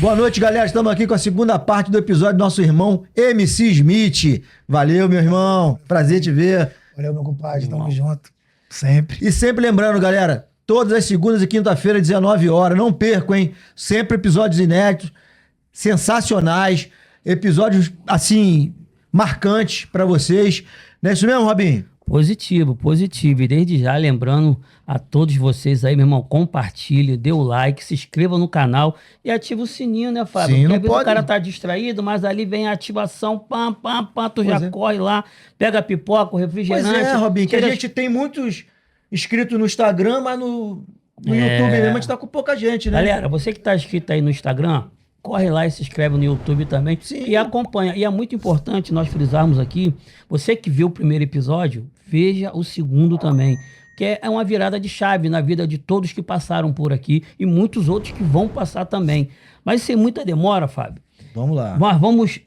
Boa noite, galera. Estamos aqui com a segunda parte do episódio do nosso irmão MC Smith. Valeu, meu irmão. Prazer te ver. Valeu, meu compadre. Tamo junto. Sempre. E sempre lembrando, galera, todas as segundas e quinta-feira, 19 horas. Não percam, hein? Sempre episódios inéditos, sensacionais, episódios, assim, marcantes pra vocês. Não é isso mesmo, Robinho? Positivo, positivo. E desde já, lembrando a todos vocês aí, meu irmão, compartilhe, dê o like, se inscreva no canal e ativa o sininho, né, Fábio? Sim, porque não às vezes pode. o cara tá distraído, mas ali vem a ativação, pam, pam, pam, tu já corre lá, pega a pipoca, o refrigerante. Pois é, Robinho, que a tira- gente tem muitos inscritos no Instagram, mas no YouTube mesmo a gente tá com pouca gente, né? Galera, você que tá inscrito aí no Instagram, corre lá e se inscreve no YouTube também. Sim. E acompanha. E é muito importante nós frisarmos aqui, você que viu o primeiro episódio, veja o segundo também. Que é uma virada de chave na vida de todos que passaram por aqui e muitos outros que vão passar também. Mas sem muita demora, Fábio, Vamos lá. nós vamos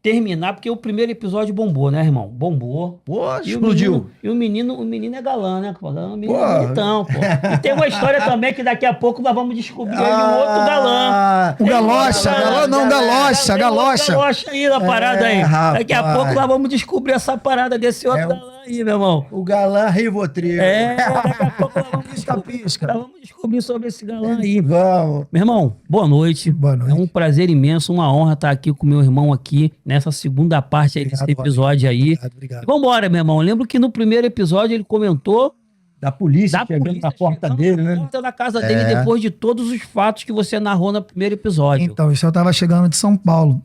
terminar, porque o primeiro episódio bombou, né, irmão? Bombou. Pô, E explodiu. o menino é galã, né? O menino Pô. é bonitão, pô. E tem uma história também que daqui a pouco nós vamos descobrir aí de um outro galã. O Galocha, galã não, Galocha, Tem outro Galocha. Galocha aí na parada aí. rapaz. Daqui a pouco nós vamos descobrir essa parada desse outro galã aí, meu irmão. O galã Rivotril. Daqui a pouco nós vamos Pisca. nós vamos descobrir sobre esse galã aí. Vamos. Meu irmão, boa noite. Boa noite. É um prazer imenso, uma honra estar aqui com meu irmão aqui nessa segunda parte aí desse Obrigado, episódio aí. Obrigado. E vambora, meu irmão. Eu lembro que no primeiro episódio ele comentou Da polícia da chegando polícia na porta chegando dele, na né? porta da casa dele depois de todos os fatos que você narrou no primeiro episódio. Então, isso eu tava chegando de São Paulo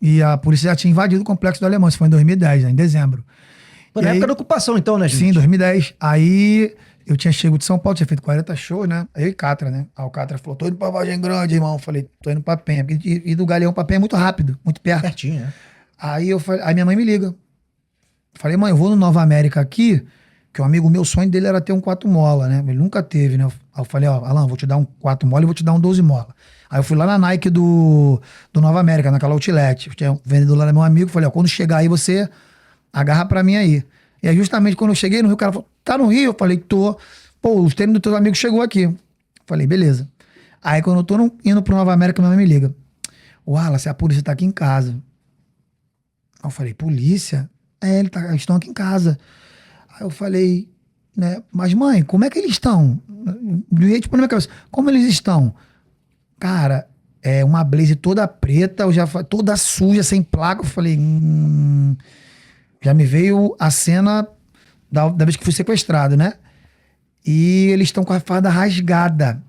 e a polícia já tinha invadido o Complexo do Alemão. Isso foi em 2010, né, em dezembro. Foi E na aí- época da ocupação, então, né, gente? Sim, 2010. Aí eu tinha chegado de São Paulo, tinha feito 40 shows, né? Eu e Catra, né? Aí o Catra falou, tô indo pra Vargem Grande, irmão. Eu falei, tô indo pra Penha. E do Galeão pra Penha é muito rápido, muito perto. Pertinho, né? Aí eu falei, aí minha mãe me liga. Falei, mãe, eu vou no Nova América aqui, que um amigo meu, o sonho dele era ter um 4 mola, né? Ele nunca teve, né? Aí eu falei, ó, Alan, vou te dar um 4 mola e vou te dar um 12 mola. Aí eu fui lá na Nike do Nova América, naquela outlet. Tinha um vendedor lá, meu amigo, falei, ó, quando chegar aí você agarra pra mim aí. E aí justamente quando eu cheguei no Rio, o cara falou, tá no Rio? Eu falei, tô. Pô, os tênis do teu amigo chegou aqui. Falei, beleza. Aí quando eu tô indo pro Nova América, minha mãe me liga. Wallace, a polícia tá aqui em casa. Aí eu falei, polícia? Eles estão aqui em casa. Aí eu falei, né, mas mãe, como é que eles estão? Doei tipo na minha cabeça, como eles estão? Cara, é uma blaze toda preta, toda suja, sem placa. Eu falei, já me veio a cena da vez que fui sequestrado, né? E eles estão com a farda rasgada.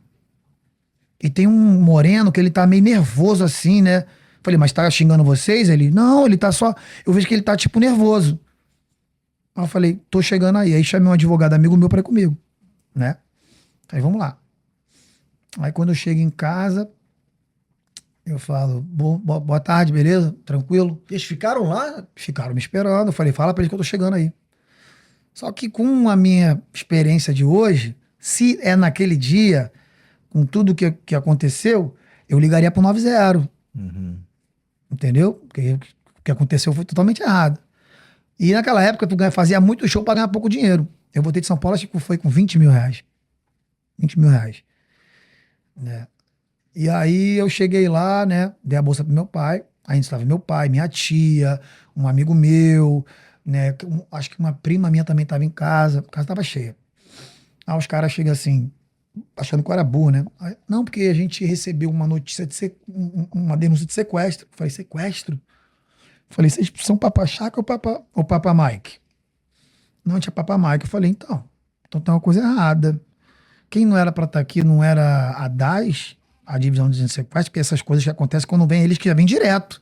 E tem um moreno que ele tá meio nervoso assim, né? Falei, mas tá xingando vocês? Ele, não, ele tá só... Eu vejo que ele tá, tipo, nervoso. Aí eu falei, tô chegando aí. Aí chamei um advogado amigo meu pra ir comigo, né? Aí vamos lá. Aí quando eu chego em casa, eu falo, boa tarde, beleza? Tranquilo? Eles ficaram lá? Ficaram me esperando. Eu falei, fala pra eles que eu tô chegando aí. Só que com a minha experiência de hoje, se é naquele dia, com tudo que aconteceu, eu ligaria pro 90. Entendeu? Porque o que aconteceu foi totalmente errado. E naquela época, tu fazia muito show pra ganhar pouco dinheiro. Eu voltei de São Paulo, acho que foi com 20 mil reais. 20 mil reais. Né? E aí eu cheguei lá, né? Dei a bolsa pro meu pai. Aí estava meu pai, minha tia, um amigo meu, né? Acho que uma prima minha também estava em casa. A casa estava cheia. Aí os caras chegam assim, achando que eu era burro, né? Aí, não, porque a gente recebeu uma notícia de uma denúncia de sequestro. Eu falei, sequestro? Eu falei, vocês são Papa Chaca ou Papa Mike? Não, tinha Papa Mike. Eu falei, então tem uma coisa errada. Quem não era pra estar aqui não era a DAS, a divisão de sequestro, porque essas coisas que acontecem quando vem eles que já vêm direto.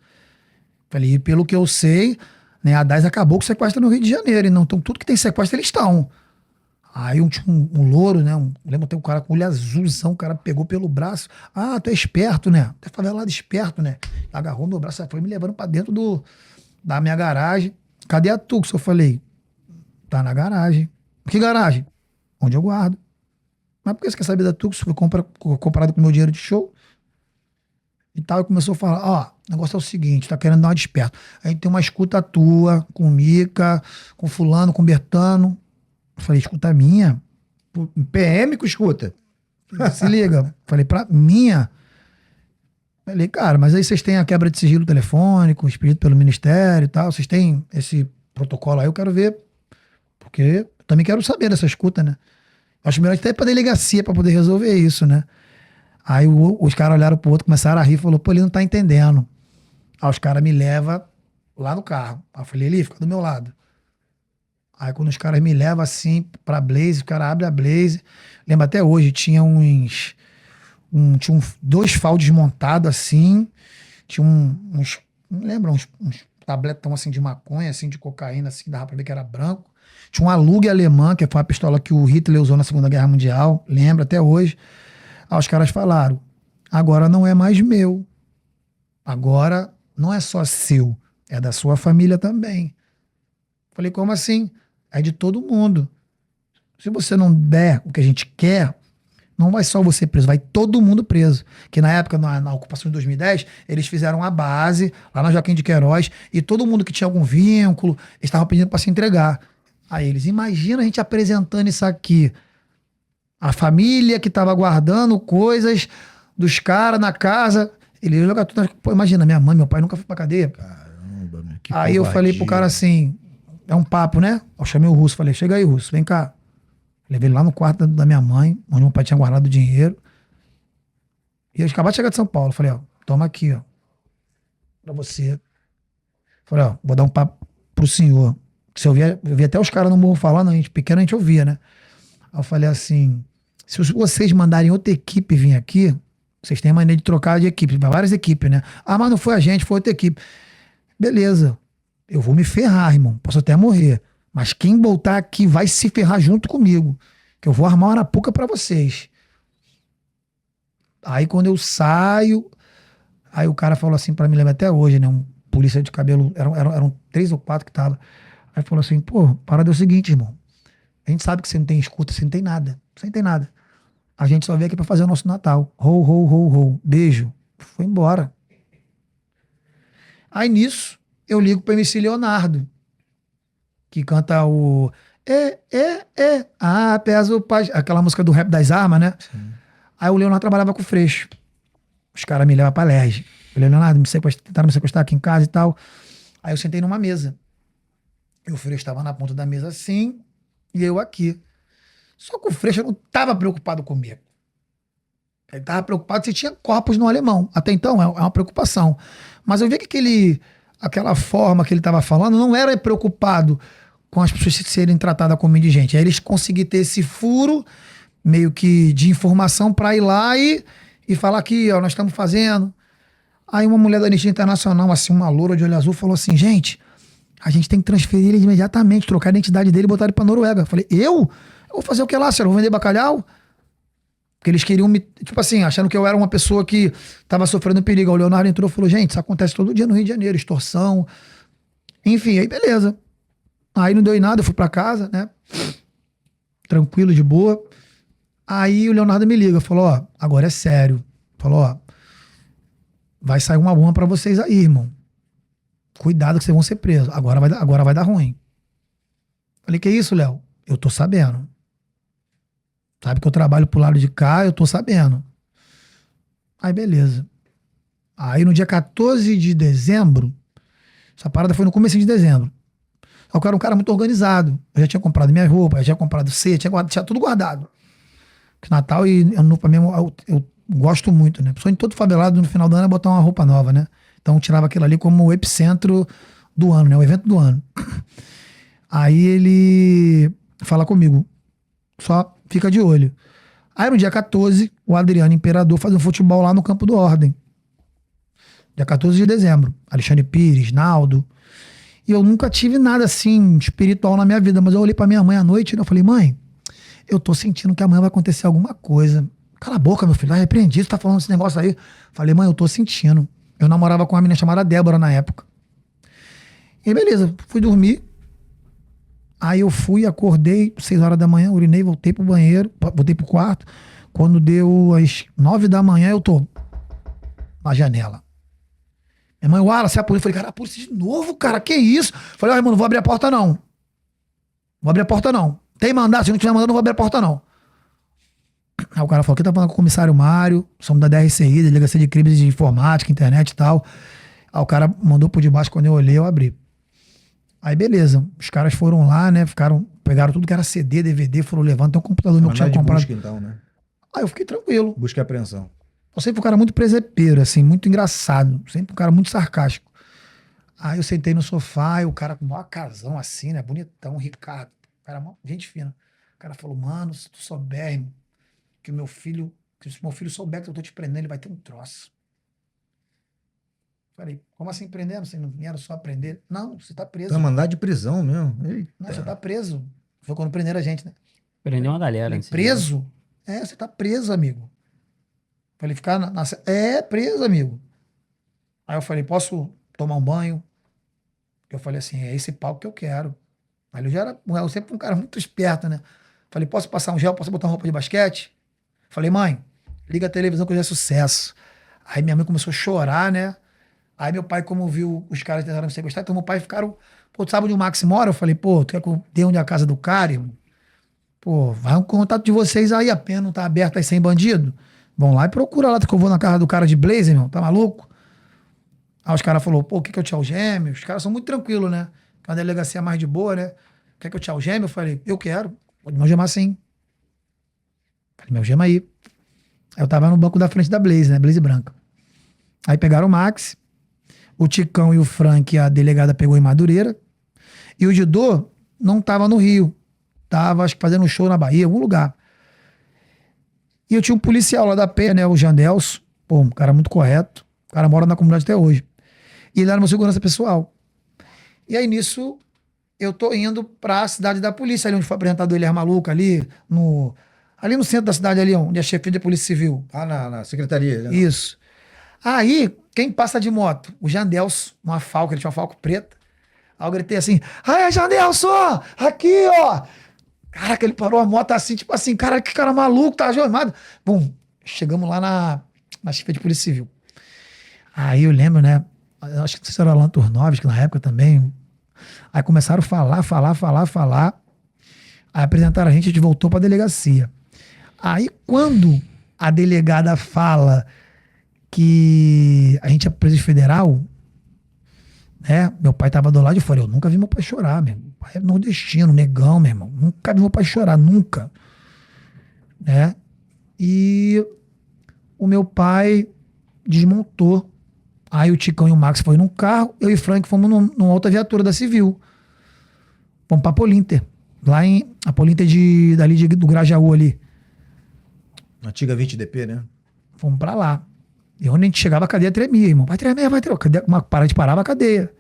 Falei, e pelo que eu sei, né, a DAS acabou com o sequestro no Rio de Janeiro. Então tudo que tem sequestro eles estão. Aí tinha um louro, né? Lembra, tem um cara com olho azulzão, o cara pegou pelo braço. Ah, tu é esperto, né? Tu é favelado esperto, né? Agarrou meu braço e foi me levando pra dentro da minha garagem. Cadê a Tux? Eu falei, tá na garagem. Que garagem? Onde eu guardo. Mas por que você quer saber da Tux? Foi comprado com meu dinheiro de show. E tal, e começou a falar, ó, o negócio é o seguinte, tá querendo dar uma desperta. A gente tem uma escuta tua, com Mica, com fulano, com Bertano. Eu falei, escuta minha? PM que escuta. Se liga. Falei, pra minha? Falei, cara, mas aí vocês têm a quebra de sigilo telefônico, expedido pelo Ministério e tal, vocês têm esse protocolo aí, eu quero ver, porque eu também quero saber dessa escuta, né? Acho melhor até ir pra delegacia pra poder resolver isso, né? Aí os caras olharam pro outro, começaram a rir, falou, pô, ele não tá entendendo. Aí os caras me levam lá no carro. Aí eu falei, ele fica do meu lado. Aí quando os caras me levam assim pra Blaze, o cara abre a Blaze. Lembro até hoje, tinha dois faldos montados assim, tinha uns, não lembro, uns tabletão assim de maconha, assim, de cocaína, assim, dava pra ver que era branco. Tinha um alugue alemã, que foi a pistola que o Hitler usou na Segunda Guerra Mundial, lembro até hoje. Aí os caras falaram, agora não é mais meu. Agora não é só seu, é da sua família também. Falei, como assim? É de todo mundo. Se você não der o que a gente quer, não vai só você preso, vai todo mundo preso. Que na época, na ocupação de 2010, eles fizeram a base lá na Joaquim de Queiroz e todo mundo que tinha algum vínculo, eles estavam pedindo para se entregar. Aí eles, imagina a gente apresentando isso aqui. A família que estava guardando coisas dos caras na casa. Ele joga tudo. Pô, imagina, minha mãe, meu pai nunca foi pra cadeia. Caramba, meu, que Aí eu falei pro cara assim, é um papo, né? Eu chamei o Russo, falei, chega aí, Russo, vem cá. Levei ele lá no quarto da minha mãe, onde meu pai tinha guardado o dinheiro. E eu acabei de chegar de São Paulo. Falei, ó, toma aqui, ó. Pra você. Falei, ó, vou dar um papo pro senhor. Se eu via até os caras no morro falando, a gente pequeno a gente ouvia, né? Aí eu falei assim, se vocês mandarem outra equipe vir aqui, vocês têm maneira de trocar de equipe, várias equipes, né? Ah, mas não foi a gente, foi outra equipe. Beleza, eu vou me ferrar, irmão, posso até morrer. Mas quem voltar aqui vai se ferrar junto comigo, que eu vou armar uma arapuca pra vocês. Aí quando eu saio, aí o cara falou assim pra mim, lembra até hoje, né? Um polícia de cabelo, eram 3 ou 4 que tava. Aí falou assim, pô, parada é o seguinte, irmão. A gente sabe que você não tem escuta, você não tem nada. Você não tem nada. A gente só veio aqui pra fazer o nosso Natal. Ho, ho, ho, ho. Beijo. Foi embora. Aí nisso, eu ligo pro MC Leonardo, que canta o pesa o pai. Aquela música do Rap das Armas, né? Sim. Aí o Leonardo trabalhava com o Freixo. Os caras me levam pra Lerge. Eu falei, Leonardo, tentaram me sequestrar aqui em casa e tal. Aí eu sentei numa mesa. E o Freixo estava na ponta da mesa assim, e eu aqui. Só que o Freixo não estava preocupado comigo. Ele estava preocupado se tinha corpos no alemão. Até então é uma preocupação. Mas eu vi que aquela forma que ele estava falando não era preocupado com as pessoas serem tratadas como indigente. Aí eles conseguiram ter esse furo meio que de informação para ir lá e falar aqui, ó, nós estamos fazendo. Aí uma mulher da Anistia Internacional, assim, uma loura de olho azul, falou assim, gente, a gente tem que transferir ele imediatamente, trocar a identidade dele e botar ele pra Noruega. Eu falei, eu vou fazer o que lá, senhor? Eu vou vender bacalhau? Porque eles queriam me, tipo assim, achando que eu era uma pessoa que tava sofrendo perigo. O Leonardo entrou e falou, gente, isso acontece todo dia no Rio de Janeiro, extorsão. Enfim, aí beleza. Aí não deu em nada, eu fui pra casa, né? Tranquilo, de boa. Aí o Leonardo me liga, falou, ó, agora é sério. Falou, ó, vai sair uma bomba pra vocês aí, irmão. Cuidado que vocês vão ser presos. Agora vai dar ruim. Falei, que isso, Léo? Eu tô sabendo. Sabe que eu trabalho pro lado de cá, eu tô sabendo. Aí, beleza. Aí, no dia 14 de dezembro, essa parada foi no começo de dezembro. Eu era um cara muito organizado. Eu já tinha comprado minhas roupas, já tinha comprado tinha tudo guardado. Porque Natal e Ano Novo, pra mim, eu gosto muito, né? Pessoa em todo favelado, no final do ano, é botar uma roupa nova, né? Então, eu tirava aquilo ali como o epicentro do ano, né? O evento do ano. Aí ele fala comigo, só fica de olho. Aí no dia 14, o Adriano Imperador faz um futebol lá no Campo do Ordem. Dia 14 de dezembro. Alexandre Pires, Naldo. E eu nunca tive nada assim espiritual na minha vida, mas eu olhei pra minha mãe à noite e eu falei, mãe, eu tô sentindo que amanhã vai acontecer alguma coisa. Cala a boca, meu filho, vai repreender, você tá falando esse negócio aí. Falei, mãe, eu tô sentindo. Eu namorava com uma menina chamada Débora na época. E beleza, fui dormir. Aí eu fui, acordei, 6 horas da manhã, urinei, voltei pro banheiro, voltei pro quarto. Quando deu as 9 da manhã, eu tô na janela. Minha mãe, Wallace, a polícia. Falei, cara, a polícia de novo, cara, que isso? Falei, ó, irmão, não vou abrir a porta não. Não vou abrir a porta não. Tem mandado, se não tiver mandado, não vou abrir a porta não. Aí o cara falou, aqui tá falando com o comissário Mário, somos da DRCI, Delegacia de Crimes de Informática, Internet e tal. Aí o cara mandou por debaixo, quando eu olhei, eu abri. Aí beleza, os caras foram lá, né, pegaram tudo que era CD, DVD, foram levando, tem um computador meu que tinha comprado. Busca, então, né? Aí eu fiquei tranquilo. Busca e apreensão. Eu sempre fui um cara muito presepeiro, assim, muito engraçado, sempre um cara muito sarcástico. Aí eu sentei no sofá e o cara com o maior casão assim, né, bonitão, Ricardo, cara, gente fina. O cara falou, mano, se tu souber, irmão, que se meu filho souber que eu tô te prendendo, ele vai ter um troço. Falei, como assim prendendo? Você não vieram só prender? Não, você tá preso. Tá mandado de prisão mesmo. Eita. Não, você tá preso. Foi quando prenderam a gente, né? Prendeu uma galera. Falei, preso? É, você tá preso, amigo. Falei, ficar preso, amigo. Aí eu falei, posso tomar um banho? Eu falei assim, é esse palco que eu quero. Aí eu sempre fui um cara muito esperto, né? Falei, posso passar um gel? Posso botar uma roupa de basquete? Falei, mãe, liga a televisão que eu já é sucesso. Aí minha mãe começou a chorar, né? Aí meu pai, como viu os caras tentaram me sequestrar, então meu pai ficaram, pô, tu sabe onde o Max mora? Eu falei, pô, tu quer que eu dê onde é a casa do cara, irmão? Pô, vai um contato de vocês aí, a pena não tá aberta aí sem bandido? Vão lá e procura lá, que eu vou na casa do cara de blazer, irmão, tá maluco? Aí os caras falaram, pô, quer que eu te algeme? Os caras são muito tranquilos, né? Que é uma delegacia mais de boa, né? Quer que eu te algeme? Eu falei, eu quero, pode me algemar sim. Falei, me algema aí. Aí eu tava no banco da frente da Blaze, né? Blaze branca. Aí pegaram o Max, o Ticão e o Frank, a delegada pegou em Madureira. E o Didô não tava no Rio. Tava, acho que fazendo um show na Bahia, algum lugar. E eu tinha um policial lá da Penha, né? O Jandelso. Pô, um cara muito correto. O cara mora na comunidade até hoje. E ele era meu segurança pessoal. E aí, nisso, eu tô indo pra cidade da polícia, ali onde foi apresentado o Elias Maluco, ali no centro da cidade, ali onde é a chefia de polícia civil. Ah, na secretaria. Né? Isso. Aí, quem passa de moto? O Jandelso, uma Falco, ele tinha uma Falco preta. Aí eu gritei assim, aí, Jandelso, aqui, ó. Caraca, ele parou a moto assim, tipo assim, cara, que cara maluco, tá algemado. Bom, chegamos lá na chefia de polícia civil. Aí eu lembro, né, acho que isso era Alan Turnovski, que na época também. Aí começaram a falar. Aí apresentaram a gente voltou pra delegacia. Aí quando a delegada fala que a gente é preso federal, né? Meu pai tava do lado de fora. Eu nunca vi meu pai chorar, meu irmão. Meu pai é nordestino, negão, meu irmão. Nunca vi meu pai chorar, nunca. Né? E o meu pai desmontou. Aí o Ticão e o Max foi num carro, eu e o Frank fomos numa outra viatura da Civil. Fomos pra Polinter. Lá em a Polinter do Grajaú ali. Antiga 20DP, né? Fomos pra lá. E onde a gente chegava, a cadeia tremia, irmão. Vai tremer. Uma parada parava a cadeia.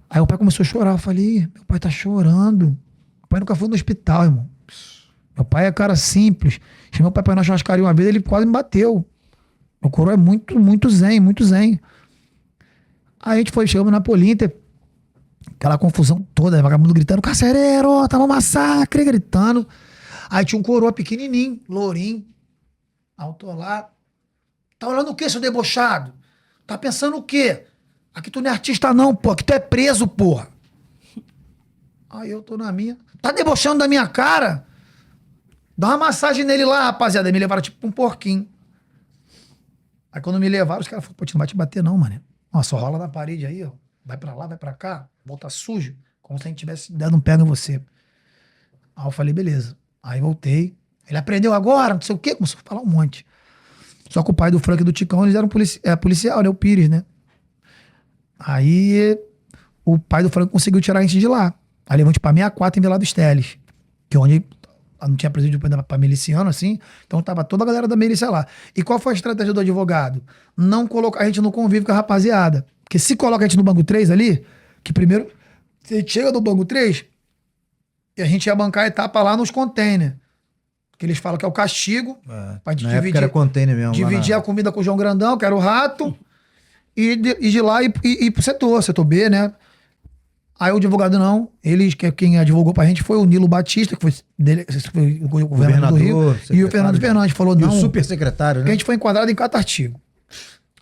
Aí o pai começou a chorar. Eu falei, meu pai tá chorando. Meu pai nunca foi no hospital, irmão. Meu pai é cara simples. Chamei meu pai pra ir na churrascaria uma vez, ele quase me bateu. Meu coroa é muito, muito zen, muito zen. Aí a gente chegamos na Polinter, aquela confusão toda, vagabundo gritando, carcereiro, tá um massacre, gritando. Aí tinha um coroa pequenininho, lourinho, alto lá. Tá olhando o quê, seu debochado? Tá pensando o quê? Aqui tu não é artista não, pô. Aqui tu é preso, porra. Aí eu tô na minha. Tá debochando da minha cara? Dá uma massagem nele lá, rapaziada. Me levaram tipo um porquinho. Aí quando me levaram, os caras falaram, pô, tu não vai te bater não, mano. Ó, só rola na parede aí, ó. Vai pra lá, vai pra cá. Volta sujo. Como se a gente tivesse dado um pega em você. Aí eu falei, beleza. Aí voltei. Ele aprendeu agora, não sei o quê. Começou a falar um monte. Só que o pai do Frank e do Ticão, eles eram policial, né? O Pires, né? Aí o pai do Frank conseguiu tirar a gente de lá. Aí levou a gente pra 64 em Vila dos Teles. Que é onde não tinha presídio pra miliciano, assim. Então tava toda a galera da milícia lá. E qual foi a estratégia do advogado? Não colocar a gente no convívio com a rapaziada. Porque se coloca a gente no banco 3 ali, que primeiro, se a gente chega no banco 3, e a gente ia bancar a etapa lá nos containers. Que eles falam que é o castigo. Pra gente dividir, era container mesmo. Dividir a comida com o João Grandão, que era o rato, e de lá ir pro setor B, né? Aí o advogado não, quem advogou pra gente foi o Nilo Batista, que foi o governador do Rio, e o Fernando Fernandes falou não. E o super secretário, né? Que a gente foi enquadrado em 4 artigos.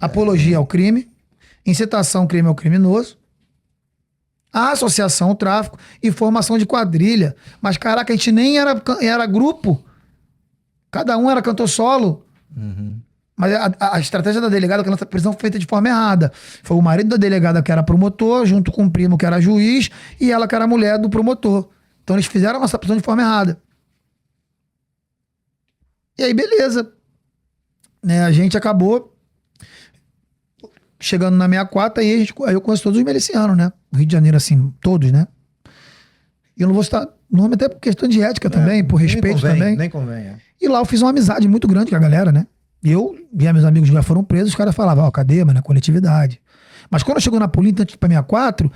Apologia ao crime, incitação ao crime ao criminoso, associação ao tráfico e formação de quadrilha. Mas caraca, a gente nem era grupo. Cada um era cantor solo. Mas a estratégia da delegada, aquela prisão foi feita de forma errada. Foi o marido da delegada que era promotor, junto com o primo que era juiz, e ela que era a mulher do promotor. Então eles fizeram essa prisão de forma errada. E aí, beleza. Né, a gente acabou chegando na 64, aí eu conheço todos os milicianos, né? No Rio de Janeiro, assim, todos, né? E eu não vou citar nome até por questão de ética também, por respeito também. Nem convém. E lá eu fiz uma amizade muito grande com a galera, né? E eu, meus amigos já foram presos, os caras falavam, ó, cadê, mano? Coletividade. Mas quando chegou na polícia, antes pra 64,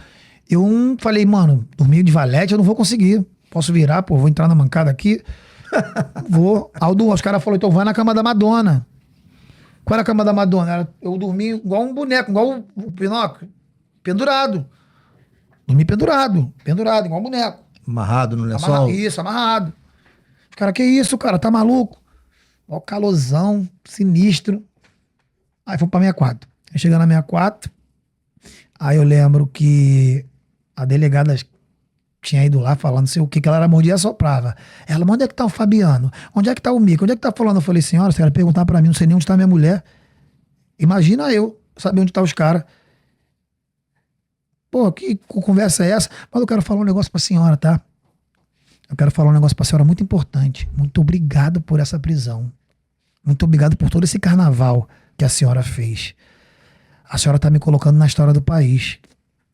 eu falei, mano, dormir de valete eu não vou conseguir. Posso virar, pô, vou entrar na mancada aqui. Vou. Os caras falaram, então vai na cama da Madonna. Qual era a cama da Madonna? Eu dormi igual um boneco, igual o Pinóquio. Pendurado. Dormi pendurado, igual um boneco. Amarrado no lençol? Isso, amarrado. Os caras, que isso, cara? Tá maluco? Ó, calorzão, sinistro. Aí fomos pra 64. Aí chegando na 64, aí eu lembro que a delegada tinha ido lá falando, não sei o que ela era mordia e assoprava. Ela, onde é que tá o Fabiano? Onde é que tá o Mico? Onde é que tá falando? Eu falei, senhora, se ela perguntar pra mim, não sei nem onde tá minha mulher. Imagina eu saber onde tá os caras. Pô, que conversa é essa? Mas eu quero falar um negócio pra senhora, tá? Eu quero falar um negócio pra senhora muito importante. Muito obrigado por essa prisão. Muito obrigado por todo esse carnaval que a senhora fez. A senhora tá me colocando na história do país.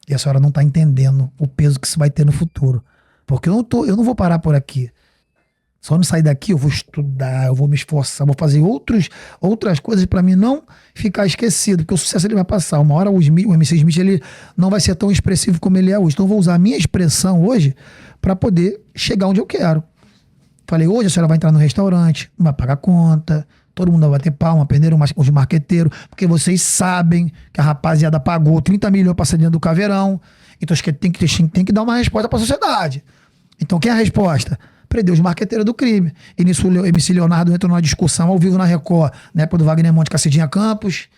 E a senhora não tá entendendo o peso que isso vai ter no futuro. Porque eu não vou parar por aqui. Só não sair daqui, eu vou estudar, eu vou me esforçar, vou fazer outras coisas pra mim não ficar esquecido, porque o sucesso ele vai passar. Uma hora o MC Smith ele não vai ser tão expressivo como ele é hoje. Então eu vou usar a minha expressão hoje pra poder chegar onde eu quero. Falei, hoje a senhora vai entrar no restaurante, não vai pagar conta, todo mundo vai bater palma, perderam os marqueteiros, porque vocês sabem que a rapaziada pagou 30 milhões pra sair dentro do caveirão. Então acho que tem que dar uma resposta pra sociedade. Então quem é a resposta? Prendeu os marqueteiros do crime. E nisso o MC Leonardo entra numa discussão ao vivo na Record, na época do Wagner Monte, Cacidinha Campos.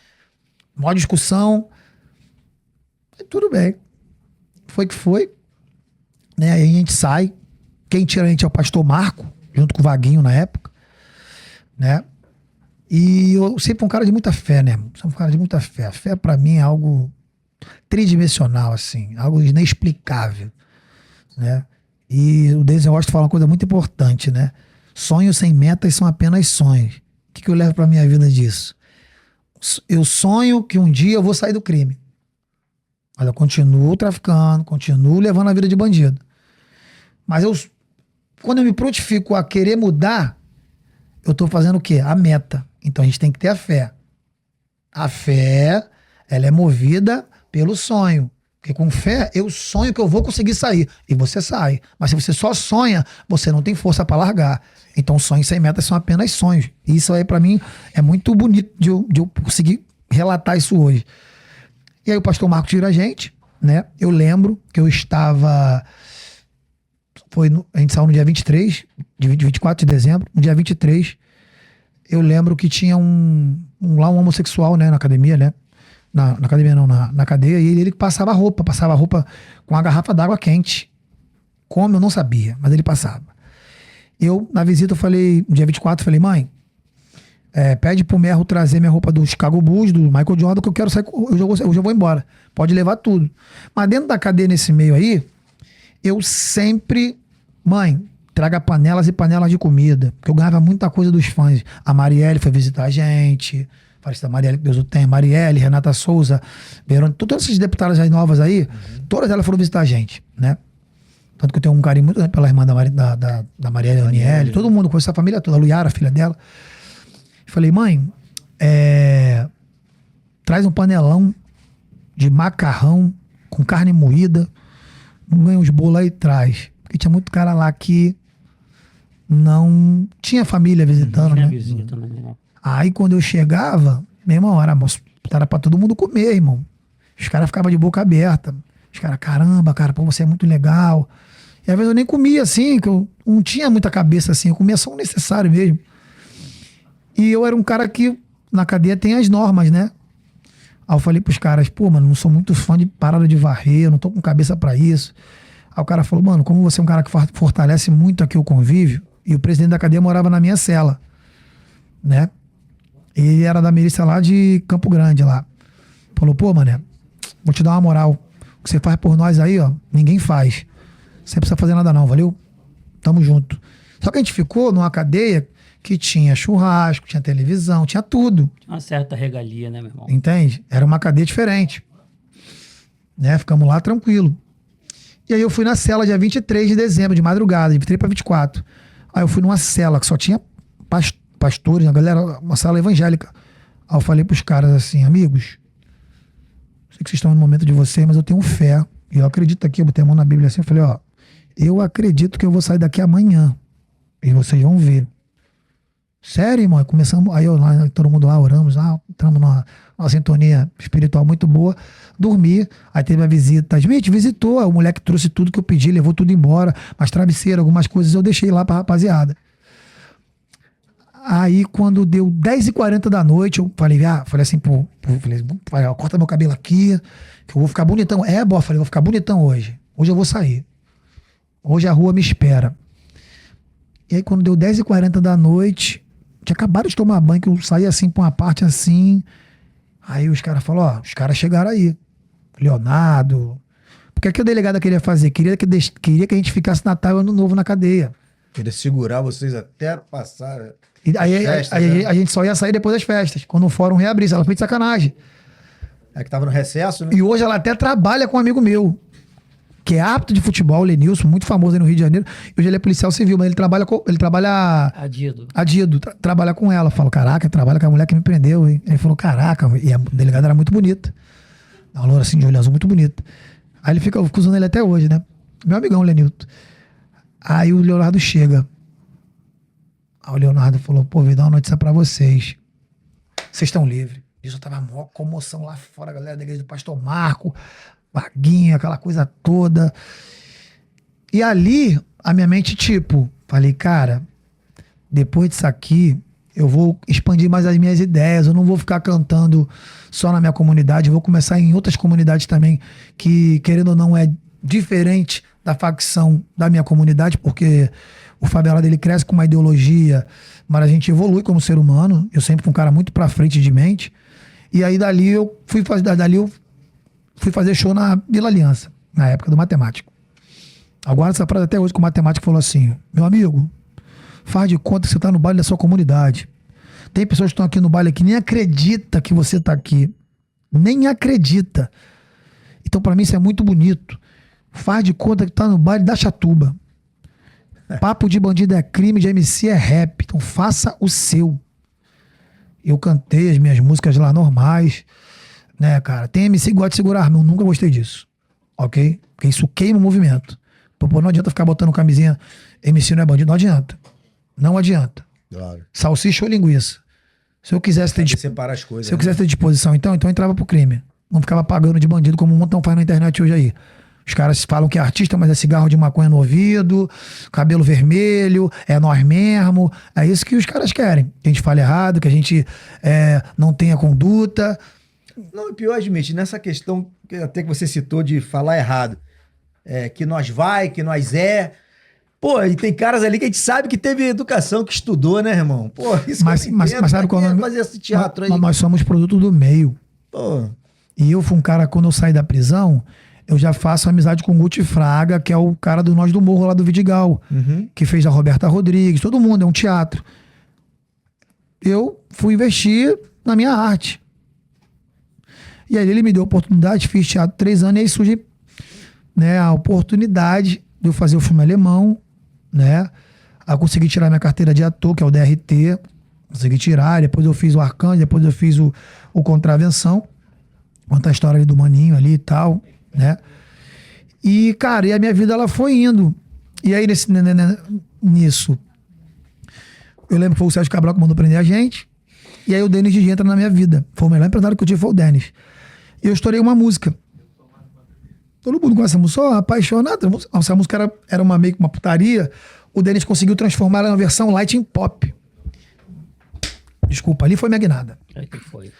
Maior discussão. E tudo bem. Foi que foi. Né? Aí a gente sai. Quem tira a gente é o pastor Marco, junto com o Vaguinho na época. Né? E eu sempre fui um cara de muita fé, né? Sempre um cara de muita fé. A fé pra mim é algo tridimensional, assim. Algo inexplicável. Né? E o Denzel Washington fala uma coisa muito importante, né? Sonhos sem metas são apenas sonhos. O que eu levo pra minha vida disso? Eu sonho que um dia eu vou sair do crime. Mas eu continuo traficando, continuo levando a vida de bandido. Mas quando eu me prontifico a querer mudar, eu tô fazendo o quê? A meta. Então a gente tem que ter a fé. A fé, ela é movida pelo sonho. Porque com fé, eu sonho que eu vou conseguir sair. E você sai. Mas se você só sonha, você não tem força pra largar. Então sonhos sem metas são apenas sonhos. E isso aí pra mim é muito bonito de eu conseguir relatar isso hoje. E aí o pastor Marco tira a gente, né? Eu lembro que eu estava... a gente saiu no dia 23, 24 de dezembro. No dia 23, eu lembro que tinha um homossexual, né? Na academia, né? Na academia não, na cadeia, e ele passava roupa com uma garrafa d'água quente. Como eu não sabia, mas ele passava. Eu, na visita, eu falei, no dia 24, eu falei, mãe, pede pro Merro trazer minha roupa do Chicago Bulls, do Michael Jordan, que eu quero sair, eu já vou embora. Pode levar tudo. Mas dentro da cadeia, nesse meio aí, eu sempre, mãe, traga panelas e panelas de comida, porque eu ganhava muita coisa dos fãs. A Marielle foi visitar a gente, Falecida Marielle, que Deus o tenha, Marielle, Renata Souza, Verônica, todas essas deputadas aí novas aí, todas elas foram visitar a gente, né? Tanto que eu tenho um carinho muito grande pela irmã da Marielle, Aniele, todo mundo, conhece a família toda, a Luiara, a filha dela. Eu falei, mãe, traz um panelão de macarrão com carne moída, ganha uns bolos aí e traz. Porque tinha muito cara lá que não tinha família visitando, né? Visita, né? Aí quando eu chegava, meu irmão, era pra todo mundo comer, irmão. Os caras ficavam de boca aberta. Os caras, caramba, cara, pô, você é muito legal. E às vezes eu nem comia assim, que eu não tinha muita cabeça assim, eu comia só o necessário mesmo. E eu era um cara que na cadeia tem as normas, né? Aí eu falei pros caras, pô, mano, não sou muito fã de parada de varrer, eu não tô com cabeça pra isso. Aí o cara falou, mano, como você é um cara que fortalece muito aqui o convívio, e o presidente da cadeia morava na minha cela. né? E ele era da milícia lá de Campo Grande, lá. Falou, pô, mané, vou te dar uma moral. O que você faz por nós aí, ó, ninguém faz. Você não precisa fazer nada não, valeu? Tamo junto. Só que a gente ficou numa cadeia que tinha churrasco, tinha televisão, tinha tudo. Tinha uma certa regalia, né, meu irmão? Entende? Era uma cadeia diferente. Né? Ficamos lá tranquilo. E aí eu fui na cela dia 23 de dezembro, de madrugada, de 23 para 24. Aí eu fui numa cela que só tinha pastores, a galera, uma sala evangélica. Aí eu falei pros caras assim, amigos, sei que vocês estão no momento de vocês, mas eu tenho fé. E eu acredito aqui, eu botei a mão na Bíblia assim, eu falei, ó, eu acredito que eu vou sair daqui amanhã. E vocês vão ver. Sério, irmão? Começamos, aí eu lá, todo mundo lá, oramos lá, entramos numa sintonia espiritual muito boa, dormi, aí teve a visita, Smith visitou, o moleque trouxe tudo que eu pedi, levou tudo embora, mas travesseiro, algumas coisas eu deixei lá pra rapaziada. Aí quando deu 10h40 da noite, eu falei assim, falei, corta meu cabelo aqui, que eu vou ficar bonitão. Falei, vou ficar bonitão hoje eu vou sair, hoje a rua me espera. E aí quando deu 10h40 da noite, tinha acabado de tomar banho, que eu saí assim pra uma parte assim. Aí os caras falaram, ó, os caras chegaram aí. Leonardo. Porque o que o delegado queria fazer? Queria que a gente ficasse Natal e Ano Novo na cadeia. Queria segurar vocês até passar. E aí, festas, aí né? a gente só ia sair depois das festas, quando o fórum reabrisse. Ela fez de sacanagem. É que tava no recesso, né? E hoje ela até trabalha com um amigo meu, que é árbitro de futebol, Lenilson, muito famoso aí no Rio de Janeiro. Hoje ele é policial civil, mas ele trabalha Adido, trabalha com ela. Eu falo, caraca, trabalha com a mulher que me prendeu, hein? Ele falou, caraca, e a delegada era muito bonita. Uma loura assim de olho azul, muito bonita. Aí ele fica acusando ele até hoje, né? Meu amigão, Lenilton. Aí o Leonardo chega. Aí o Leonardo falou, pô, vou dar uma notícia pra vocês. Vocês estão livres. Isso tava a maior comoção lá fora, a galera da igreja do Pastor Marco, Baguinha, aquela coisa toda. E ali, a minha mente, tipo, falei, cara, depois disso aqui, eu vou expandir mais as minhas ideias, eu não vou ficar cantando só na minha comunidade, eu vou começar em outras comunidades também, que, querendo ou não, é diferente da facção da minha comunidade, porque o favelado, ele cresce com uma ideologia, mas a gente evolui como ser humano, eu sempre fui um cara muito pra frente de mente, e aí dali eu fui fazer show na Vila Aliança, na época do matemático. Agora essa frase até hoje que o matemático falou assim, meu amigo, faz de conta que você tá no baile da sua comunidade. Tem pessoas que estão aqui no baile que nem acredita que você tá aqui. Nem acredita. Então pra mim isso é muito bonito. Faz de conta que tá no baile da Chatuba. Papo de bandido é crime, de MC é rap. Então faça o seu. Eu cantei as minhas músicas lá normais, né, cara? Tem MC que gosta de segurar arma, eu nunca gostei disso, ok? Porque isso queima o movimento. Pô, não adianta ficar botando camisinha, MC não é bandido, não adianta. Não adianta. Claro. Salsicha ou linguiça. Se eu quisesse ter separar as coisas. Se eu quisesse ter disposição, então eu entrava pro crime. Não ficava pagando de bandido como um montão faz na internet hoje aí. Os caras falam que é artista, mas é cigarro de maconha no ouvido, cabelo vermelho, é nós mesmo. É isso que os caras querem. Que a gente fale errado, que a gente não tenha conduta. Não, e pior, admite, nessa questão que até que você citou de falar errado, que nós vai, que nós é. Pô, e tem caras ali que a gente sabe que teve educação, que estudou, né, irmão? Pô, isso mas sabe quando fazer esse teatro aí? Nós somos produto do meio. Pô. E eu fui um cara, quando eu saí da prisão, eu já faço amizade com o Guti Fraga, que é o cara do Nós do Morro lá do Vidigal, que fez a Roberta Rodrigues, todo mundo, é um teatro. Eu fui investir na minha arte. E aí ele me deu a oportunidade, fiz teatro 3 anos, e aí surge, né, a oportunidade de eu fazer o filme alemão, né? Aí eu consegui tirar minha carteira de ator, que é o DRT, consegui tirar, depois eu fiz o Arcanjo, depois eu fiz o Contravenção, conta a história ali do Maninho ali e tal, né? E, cara, e a minha vida ela foi indo. E aí nisso, eu lembro que foi o Sérgio Cabral que mandou prender a gente, e aí o Denis Didi entra na minha vida. Foi o melhor empresário que eu tive, foi o Denis. E eu estourei uma música. Todo mundo conhece essa música, só apaixonado. Essa música era meio que uma putaria. O Denis conseguiu transformar ela na versão light em pop. Desculpa, ali foi minha guinada. É que foi.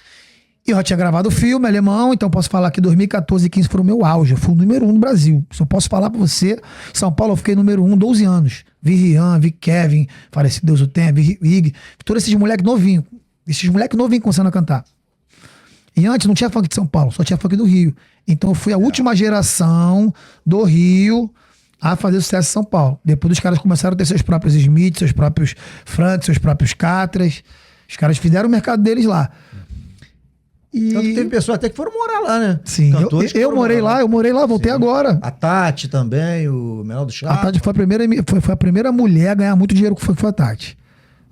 E eu já tinha gravado o filme alemão, então posso falar que 2014 e 15 foi o meu auge. Eu fui o número 1 no Brasil. Só posso falar pra você, em São Paulo eu fiquei número 1 12 anos. Vi Rian, vi Kevin, falecido Deus o tenha, vi Ig, todos esses moleques novinhos. Esses moleques novinhos começando a cantar. E antes não tinha funk de São Paulo, só tinha funk do Rio. Então eu fui a última geração do Rio a fazer sucesso em São Paulo. Depois os caras começaram a ter seus próprios Smith, seus próprios Frank, seus próprios Catras. Os caras fizeram o mercado deles lá. E... Tanto que teve pessoas até que foram morar lá, né? Sim, Cantores que eu foram morei morar lá, voltei Sim. agora. A Tati também, o Menor do A Chá. Tati foi a primeira mulher a ganhar muito dinheiro com foi a Tati.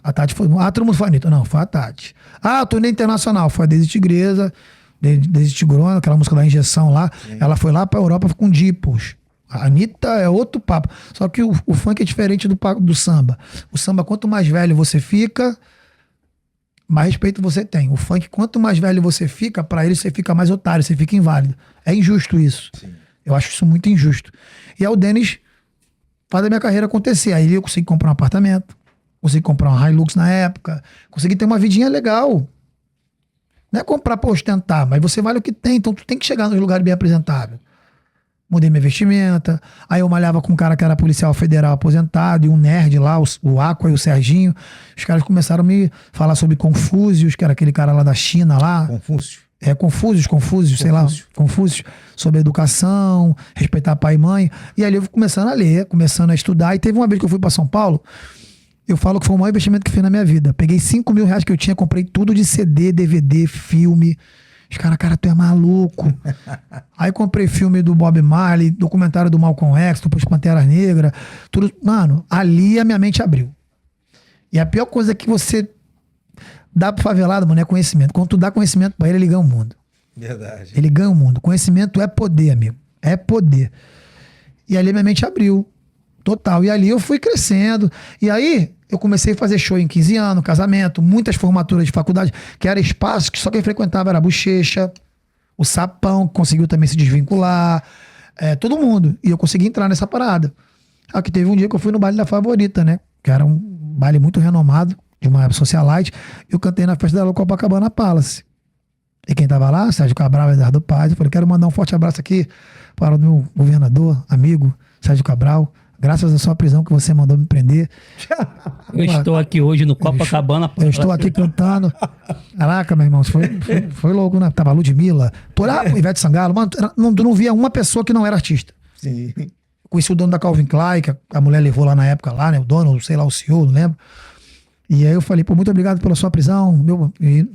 A Tati foi. Ah, todo mundo foi a Anitta. Não, foi a Tati. Ah, turnê internacional. Foi a Deise Tigresa, Deise Tigrona, aquela música da Injeção lá. Sim. Ela foi lá pra Europa com Dipos. A Anitta é outro papo. Só que o funk é diferente do samba. O samba, quanto mais velho você fica, mais respeito você tem. O funk, quanto mais velho você fica, pra ele você fica mais otário, você fica inválido. É injusto isso. Sim. Eu acho isso muito injusto. E aí o Denis faz a minha carreira acontecer. Aí eu consegui comprar um apartamento, consegui comprar uma Hilux na época, consegui ter uma vidinha legal. Não é comprar pra ostentar, mas você vale o que tem, então tu tem que chegar num lugar bem apresentável. Mudei minha vestimenta, aí eu malhava com um cara que era policial federal aposentado e um nerd lá, o Aqua e o Serginho. Os caras começaram a me falar sobre Confúcios, que era aquele cara lá da China lá. Confúcio. Confúcios, sei lá. Confúcios, sobre educação, respeitar pai e mãe. E ali eu fui começando a ler, começando a estudar. E teve uma vez que eu fui pra São Paulo, eu falo que foi o maior investimento que eu fiz na minha vida. Peguei 5 mil reais que eu tinha, comprei tudo de CD, DVD, filme. Os caras, cara, tu é maluco. Aí comprei filme do Bob Marley, documentário do Malcolm X, depois Pantera Negra, tudo. Mano, ali a minha mente abriu. E a pior coisa que você dá pro favelado, mano, é conhecimento. Quando tu dá conhecimento pra ele ganha o mundo. Verdade. Ele ganha o mundo. Conhecimento é poder, amigo. É poder. E ali minha mente abriu. Total. E ali eu fui crescendo. E aí eu comecei a fazer show em 15 anos, casamento, muitas formaturas de faculdade, que era espaço que só quem frequentava era a Bochecha, o Sapão, que conseguiu também se desvincular, todo mundo. E eu consegui entrar nessa parada. Aqui teve um dia que eu fui no baile da Favorita, né? Que era um baile muito renomado, de uma socialite. Eu cantei na festa da Copacabana Palace. E quem tava lá? Sérgio Cabral, Eduardo Paz. Eu falei, quero mandar um forte abraço aqui para o meu governador, amigo, Sérgio Cabral. Graças à sua prisão que você mandou me prender. Eu estou aqui hoje no Copacabana. Eu estou aqui cantando. Caraca, meu irmão, foi louco, né? Tava Ludmilla, Ivete Sangalo. Mano, tu não via uma pessoa que não era artista. Sim. Conheci o dono da Calvin Klein, que a mulher levou lá na época, lá, né? O dono, sei lá, o CEO, não lembro. E aí eu falei, pô, muito obrigado pela sua prisão,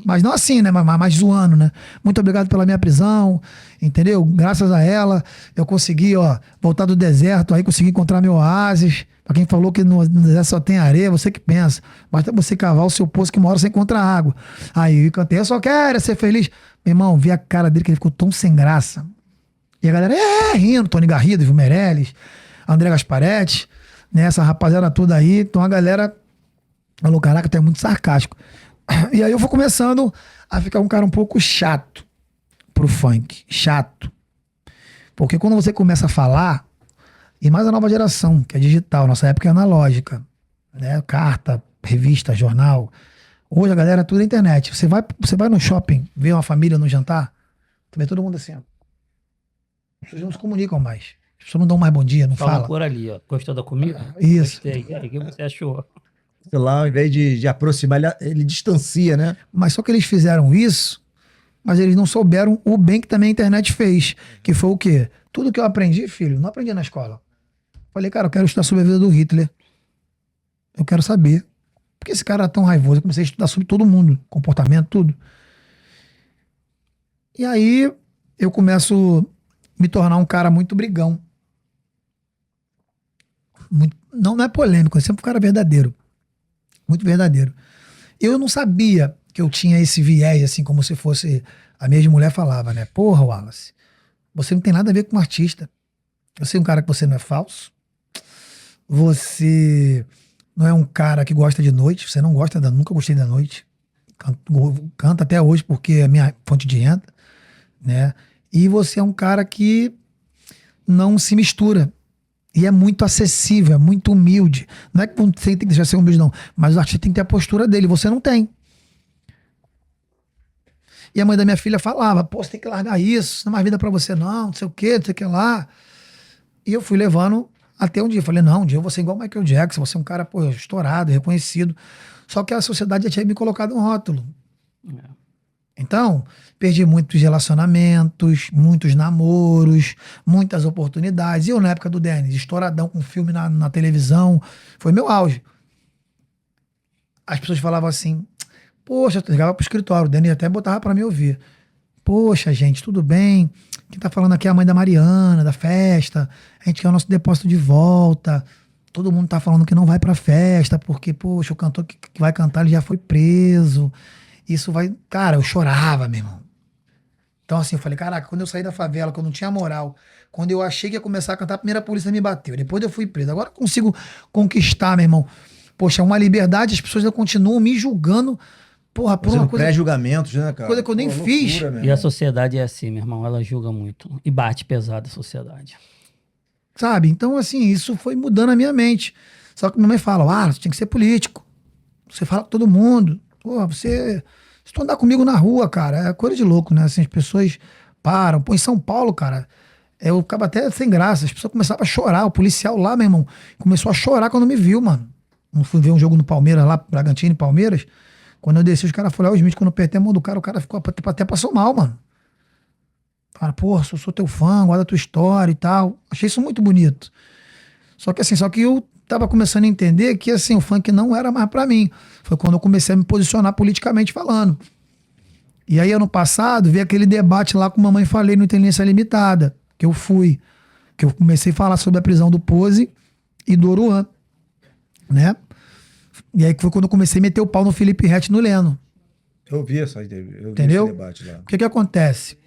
mas não assim, né, mas zoando, né, muito obrigado pela minha prisão, entendeu, graças a ela, eu consegui, voltar do deserto, aí consegui encontrar meu oásis, pra quem falou que no deserto só tem areia, você que pensa, basta você cavar o seu poço que uma hora você encontra água. Aí eu cantei, eu só quero ser feliz. Meu irmão, vi a cara dele que ele ficou tão sem graça, e a galera, rindo, Tony Garrido, Ivo Meirelles, André Gasparetti, né, essa rapaziada toda aí, então a galera falou, caraca, tu é muito sarcástico. E aí eu vou começando a ficar um cara um pouco chato pro funk. Chato. Porque quando você começa a falar, e mais a nova geração, que é digital, nossa época é analógica, né? Carta, revista, jornal. Hoje a galera é tudo na internet. Você vai no shopping, vê uma família no jantar, tu vê todo mundo assim, ó. As pessoas não se comunicam mais. As pessoas não dão mais bom dia, não falam. Por ali, ó. Gostou da comida? Isso. Gostei. E aí, o que você achou? Sei lá, ao invés de aproximar, ele distancia, né? Mas só que eles fizeram isso, mas eles não souberam o bem que também a internet fez. Que foi o quê? Tudo que eu aprendi, filho, não aprendi na escola. Falei, cara, eu quero estudar sobre a vida do Hitler. Eu quero saber. Por que esse cara era tão raivoso? Eu comecei a estudar sobre todo mundo, comportamento, tudo. E aí eu começo a me tornar um cara muito brigão. Não é polêmico, é sempre um cara verdadeiro. Muito verdadeiro. Eu não sabia que eu tinha esse viés, assim, como se fosse... A minha mulher falava, né? Porra, Wallace, você não tem nada a ver com um artista. Eu sei um cara que você não é falso. Você não é um cara que gosta de noite. Você não gosta nunca gostei da noite. Canta até hoje porque é a minha fonte de renda, né? E você é um cara que não se mistura. E é muito acessível, é muito humilde. Não é que você tem que deixar de ser humilde, não. Mas o artista tem que ter a postura dele. Você não tem. E a mãe da minha filha falava, pô, você tem que largar isso, não é mais vida pra você não sei o quê, não sei o que lá. E eu fui levando até um dia. Falei, não, um dia eu vou ser igual o Michael Jackson, vou ser um cara, pô, estourado, reconhecido. Só que a sociedade já tinha me colocado um rótulo. Então, perdi muitos relacionamentos, muitos namoros, muitas oportunidades. E eu, na época do Denis, estouradão com filme na televisão, foi meu auge. As pessoas falavam assim, poxa, eu ligava pro escritório, o Denis até botava pra me ouvir. Poxa, gente, tudo bem? Quem tá falando aqui é a mãe da Mariana, da festa. A gente quer o nosso depósito de volta. Todo mundo tá falando que não vai pra festa, porque, poxa, o cantor que vai cantar, ele já foi preso. Isso vai... Cara, eu chorava, meu irmão. Então, assim, eu falei, caraca, quando eu saí da favela, que eu não tinha moral, quando eu achei que ia começar a cantar, a primeira polícia me bateu. Depois eu fui preso. Agora eu consigo conquistar, meu irmão. Poxa, uma liberdade, as pessoas ainda continuam me julgando, porra, por uma coisa... pré-julgamentos, né, cara? Coisa que eu nem fiz. E a sociedade é assim, meu irmão, ela julga muito. E bate pesado a sociedade. Sabe? Então, assim, isso foi mudando a minha mente. Só que minha mãe fala, você tinha que ser político. Você fala com todo mundo. Pô, se tu andar comigo na rua, cara, é coisa de louco, né? Assim, as pessoas param. Pô, em São Paulo, cara, eu ficava até sem graça. As pessoas começavam a chorar. O policial lá, meu irmão, começou a chorar quando me viu, mano. Não fui ver um jogo no Palmeiras lá, Bragantino e Palmeiras. Quando eu desci, os caras falaram, o Smith, quando eu apertei a mão do cara, o cara ficou até passou mal, mano. Fala, porra, sou teu fã, guarda a tua história e tal. Achei isso muito bonito. Só que eu tava começando a entender que, assim, o funk não era mais pra mim. Foi quando eu comecei a me posicionar politicamente falando. E aí, ano passado, veio aquele debate lá com a Mamãe Falei no Inteligência Limitada, que eu fui. Que eu comecei a falar sobre a prisão do Pose e do Oruan, né? E aí foi quando eu comecei a meter o pau no Felipe Ret no Leno. Eu vi esse debate lá. O que acontece?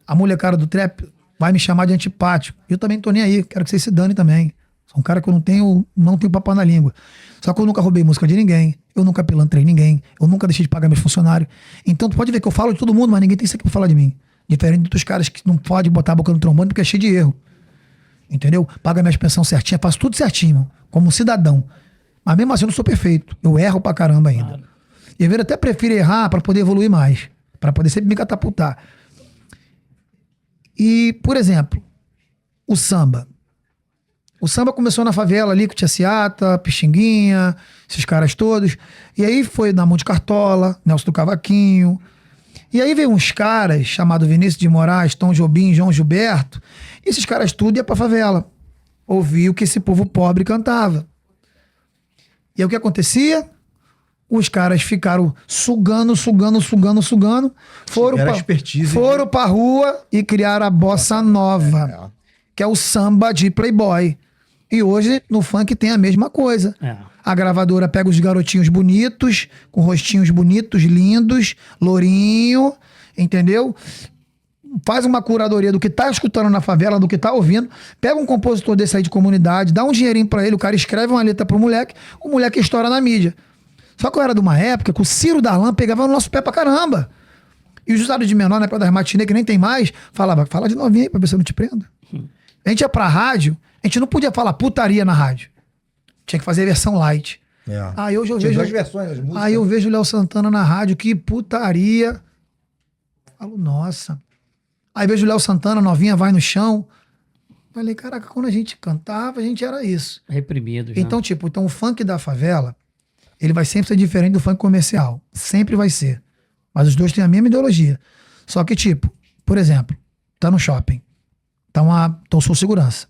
A molecada do trap vai me chamar de antipático. Eu também não tô nem aí, quero que vocês se danem também. Sou um cara que eu não tenho papo na língua. Só que eu nunca roubei música de ninguém, eu nunca pilantrei ninguém, eu nunca deixei de pagar meus funcionários. Então tu pode ver que eu falo de todo mundo, mas ninguém tem isso aqui pra falar de mim. Diferente dos caras que não pode botar a boca no trombone porque é cheio de erro. Entendeu? Paga minhas pensões certinha, faço tudo certinho, irmão, como um cidadão. Mas mesmo assim eu não sou perfeito. Eu erro pra caramba ainda. Claro. E eu até prefiro errar pra poder evoluir mais. Pra poder sempre me catapultar. E, por exemplo, o samba. O samba começou na favela ali com Tia Ciata, Pixinguinha, esses caras todos. E aí foi na Monte Cartola, Nelson do Cavaquinho. E aí veio uns caras chamados Vinícius de Moraes, Tom Jobim, João Gilberto. E esses caras tudo iam pra favela. Ouvir o que esse povo pobre cantava. E aí o que acontecia? Os caras ficaram sugando. Foram pra rua e criaram a bossa nova, que é o samba de playboy. E hoje no funk tem a mesma coisa. A gravadora pega os garotinhos bonitos, com rostinhos bonitos, lindos, lourinho, entendeu? Faz uma curadoria do que tá escutando na favela, do que tá ouvindo, pega um compositor desse aí de comunidade, dá um dinheirinho pra ele, o cara escreve uma letra pro moleque, o moleque estoura na mídia. Só que eu era de uma época que o Ciro Darlan pegava no nosso pé pra caramba. E os usuários de menor, na época das matinês, que nem tem mais, fala de novinho aí pra ver se eu não te prendo. A gente ia pra rádio, a gente não podia falar putaria na rádio. Tinha que fazer a versão light. Aí hoje eu vejo... duas versões das músicas. Aí eu vejo o Léo Santana na rádio, que putaria. Falo, nossa... Aí vejo o Léo Santana, novinha, vai no chão. Falei, caraca, quando a gente cantava, a gente era isso. Reprimido já. Então, o funk da favela, ele vai sempre ser diferente do funk comercial. Sempre vai ser. Mas os dois têm a mesma ideologia. Só que, por exemplo, tá no shopping. Então sou segurança.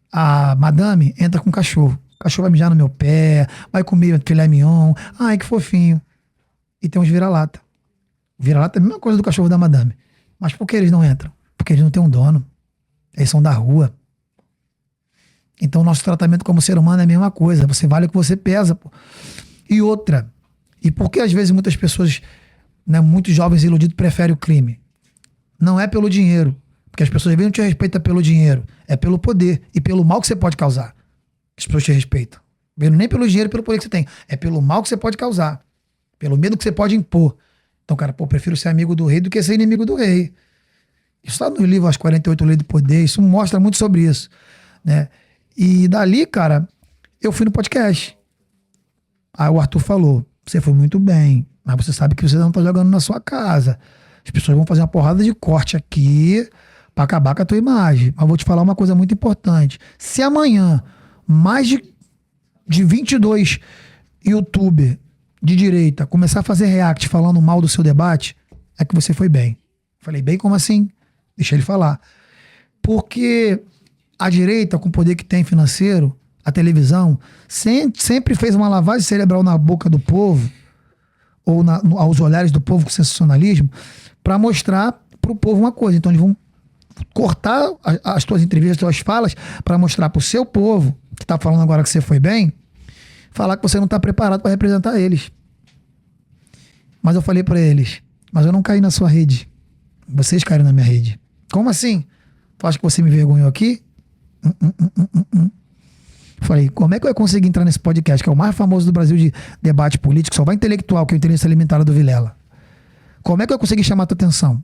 A madame entra com o cachorro. O cachorro vai mijar no meu pé, vai comer filé mignon. Ai, que fofinho. E tem uns vira-lata. Vira-lata é a mesma coisa do cachorro da madame. Mas por que eles não entram? Porque eles não têm um dono. Eles são da rua. Então o nosso tratamento como ser humano é a mesma coisa. Você vale o que você pesa. Pô. E outra. E por que às vezes muitas pessoas, né, muitos jovens iludidos preferem o crime? Não é pelo dinheiro. Porque as pessoas não te respeitam pelo dinheiro. É pelo poder e pelo mal que você pode causar. As pessoas te respeitam. Nem pelo dinheiro e pelo poder que você tem. É pelo mal que você pode causar. Pelo medo que você pode impor. Então, cara, eu prefiro ser amigo do rei do que ser inimigo do rei. Isso está no livro As 48 Leis do Poder, isso mostra muito sobre isso, né? E dali, cara, eu fui no podcast. Aí o Arthur falou, você foi muito bem, Mas você sabe que você não tá jogando na sua casa. As pessoas vão fazer uma porrada de corte aqui pra acabar com a tua imagem. Mas vou te falar uma coisa muito importante. Se amanhã mais de 22 YouTuber de direita começar a fazer react falando mal do seu debate, é que você foi bem. Falei, bem como assim? Deixa ele falar. Porque a direita, com o poder que tem financeiro, a televisão, sempre fez uma lavagem cerebral na boca do povo, ou aos olhares do povo com sensacionalismo, para mostrar pro povo uma coisa. Então eles vão cortar as tuas entrevistas, as tuas falas, para mostrar pro seu povo, que tá falando agora que você foi bem, falar que você não tá preparado para representar eles. Mas eu falei para eles, mas eu não caí na sua rede. Vocês caíram na minha rede. Como assim? Tu acha que você me envergonhou aqui? Falei, como é que eu ia conseguir entrar nesse podcast, que é o mais famoso do Brasil de debate político, só vai intelectual, que é o Inteligência Limitada do Vilela? Como é que eu consegui chamar a tua atenção?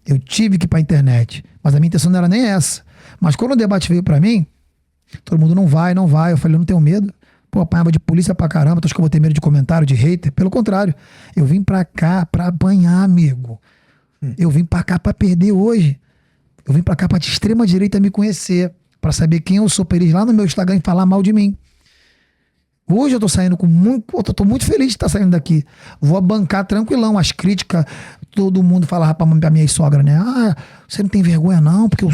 Eu tive que ir pra internet, mas a minha intenção não era nem essa. Mas quando o debate veio pra mim, todo mundo não vai. Eu falei, eu não tenho medo. Pô, apanhava de polícia pra caramba, tu acha que eu vou ter medo de comentário, de hater? Pelo contrário, eu vim pra cá pra apanhar, amigo. Eu vim pra cá pra perder hoje. Eu vim pra cá pra de extrema direita me conhecer, pra saber quem eu sou, pra eles lá no meu Instagram e falar mal de mim. Hoje eu tô saindo com muito... Pô, tô muito feliz de estar saindo daqui. Vou bancar tranquilão as críticas. Todo mundo falava pra minha sogra, né? Ah, você não tem vergonha não, porque o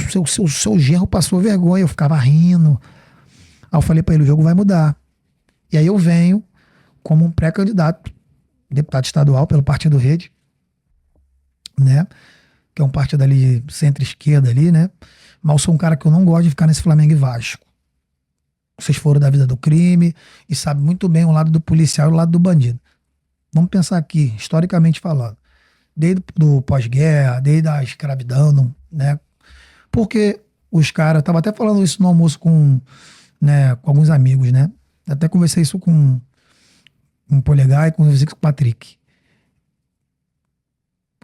seu genro passou vergonha. Eu ficava rindo. Aí eu falei pra ele, o jogo vai mudar. E aí eu venho como um pré-candidato, deputado estadual pelo Partido Rede, né? Que é um partido ali de centro-esquerda ali, né? Mas eu sou um cara que eu não gosto de ficar nesse Flamengo e Vasco. Vocês foram da vida do crime e sabem muito bem o lado do policial e o lado do bandido. Vamos pensar aqui, historicamente falando. Desde do pós-guerra, desde a escravidão, né? Porque os caras... Tava até falando isso no almoço com alguns amigos, né? Até conversei isso com um Polegar e conversei com o Patrick.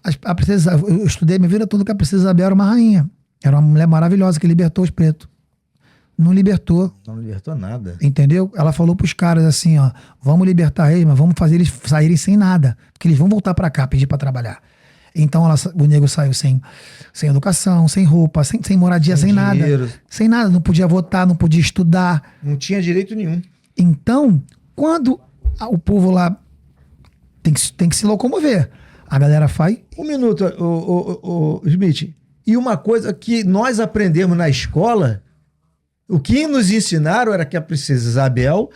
Eu estudei minha vida toda que a Princesa Isabel era uma rainha. Era uma mulher maravilhosa que libertou os pretos. Não libertou. Não libertou nada. Entendeu? Ela falou pros caras assim, ó, vamos libertar eles, mas vamos fazer eles saírem sem nada. Porque eles vão voltar pra cá, pedir pra trabalhar. Então o nego saiu sem educação, sem roupa, sem moradia, sem nada. Sem nada. Não podia votar, não podia estudar. Não tinha direito nenhum. Então, quando o povo lá tem que se locomover, a galera faz... Um minuto, o Smith. E uma coisa que nós aprendemos na escola, o que nos ensinaram era que a Princesa Isabel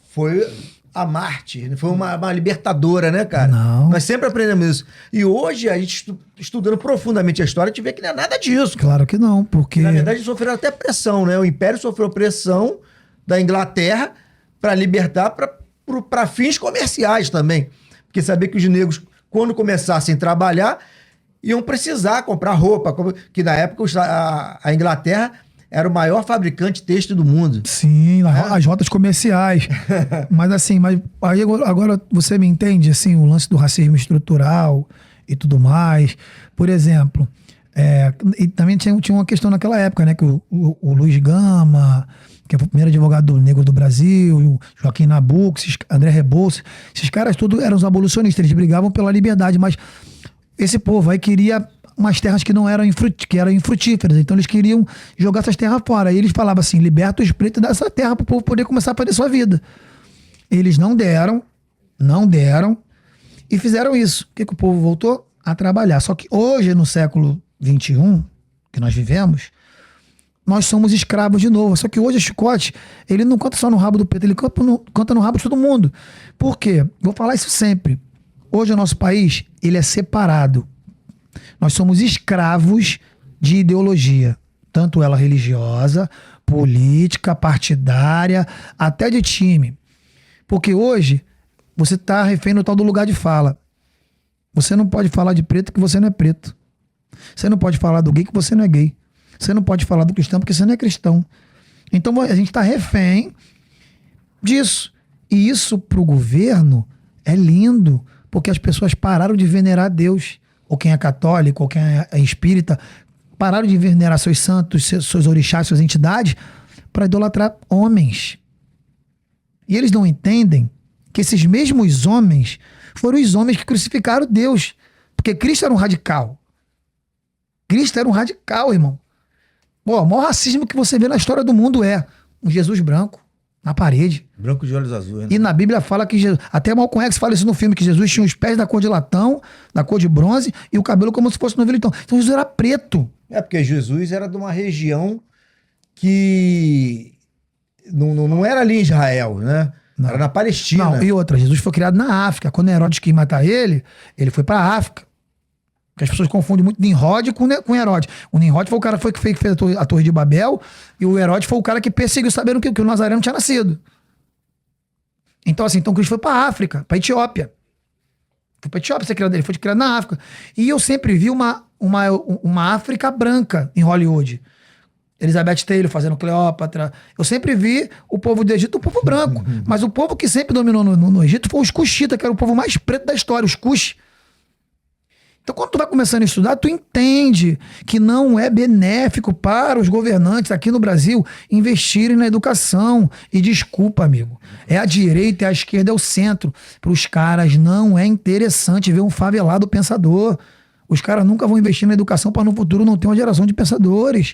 foi a Marte, foi uma libertadora, né, cara? Não. Nós sempre aprendemos isso. E hoje, a gente estudando profundamente a história, a gente vê que não é nada disso. Claro que não, porque... Na verdade, sofreram até pressão, né? O Império sofreu pressão da Inglaterra para libertar para fins comerciais também. Porque sabia que os negros, quando começassem a trabalhar, iam precisar comprar roupa. Que na época a Inglaterra era o maior fabricante têxtil do mundo. Sim, as rotas comerciais. Mas assim, aí agora você me entende, assim, o lance do racismo estrutural e tudo mais. Por exemplo, e também tinha uma questão naquela época, né? Que o Luiz Gama, que foi o primeiro advogado negro do Brasil, o Joaquim Nabuco, André Rebouças, esses caras todos eram os abolicionistas, eles brigavam pela liberdade, mas esse povo aí queria umas terras que não eram infrutíferas, então eles queriam jogar essas terras fora. E eles falavam assim, liberta os pretos dessa terra para o povo poder começar a fazer sua vida. Eles não deram, e fizeram isso. O que o povo voltou? A trabalhar. Só que hoje, no século XXI, que nós vivemos, nós somos escravos de novo. Só que hoje o chicote, ele não canta só no rabo do preto, ele canta no rabo de todo mundo. Por quê? Vou falar isso sempre. Hoje o nosso país, ele é separado. Nós somos escravos de ideologia. Tanto ela religiosa, política, partidária, até de time. Porque hoje, você está refém no tal do lugar de fala. Você não pode falar de preto que você não é preto. Você não pode falar do gay que você não é gay. Você não pode falar do cristão porque você não é cristão. Então a gente está refém disso. E isso pro governo é lindo, porque as pessoas pararam de venerar Deus. Ou quem é católico, ou quem é espírita, pararam de venerar seus santos, seus orixás, suas entidades, para idolatrar homens. E eles não entendem que esses mesmos homens foram os homens que crucificaram Deus. Porque Cristo era um radical. Cristo era um radical, irmão. Pô, o maior racismo que você vê na história do mundo é um Jesus branco na parede. Branco de olhos azuis, né? E na Bíblia fala que Jesus, até Malcolm X fala isso no filme, que Jesus tinha os pés da cor de latão, da cor de bronze, e o cabelo como se fosse novilho. Então Jesus era preto. É porque Jesus era de uma região que não era ali em Israel, né? Não. Era na Palestina. Não, e outra, Jesus foi criado na África. Quando Herodes quis matar ele foi pra África. Porque as pessoas confundem muito Nimrod com Herodes. O Nimrod foi o cara que fez a Torre de Babel, e o Herodes foi o cara que perseguiu, sabendo que o Nazareno tinha nascido. Então, assim, Cristo foi pra África, pra Etiópia. Foi pra Etiópia ser criado, ele foi criado na África. E eu sempre vi uma África branca em Hollywood. Elizabeth Taylor fazendo Cleópatra. Eu sempre vi o povo do Egito, o povo branco. Mas o povo que sempre dominou no Egito foi os Cuxitas, que era o povo mais preto da história, os Cuxi. Então, quando tu vai começando a estudar, tu entende que não é benéfico para os governantes aqui no Brasil investirem na educação. E desculpa, amigo, é a direita, é a esquerda, é o centro. Para os caras não é interessante ver um favelado pensador. Os caras nunca vão investir na educação para no futuro não ter uma geração de pensadores.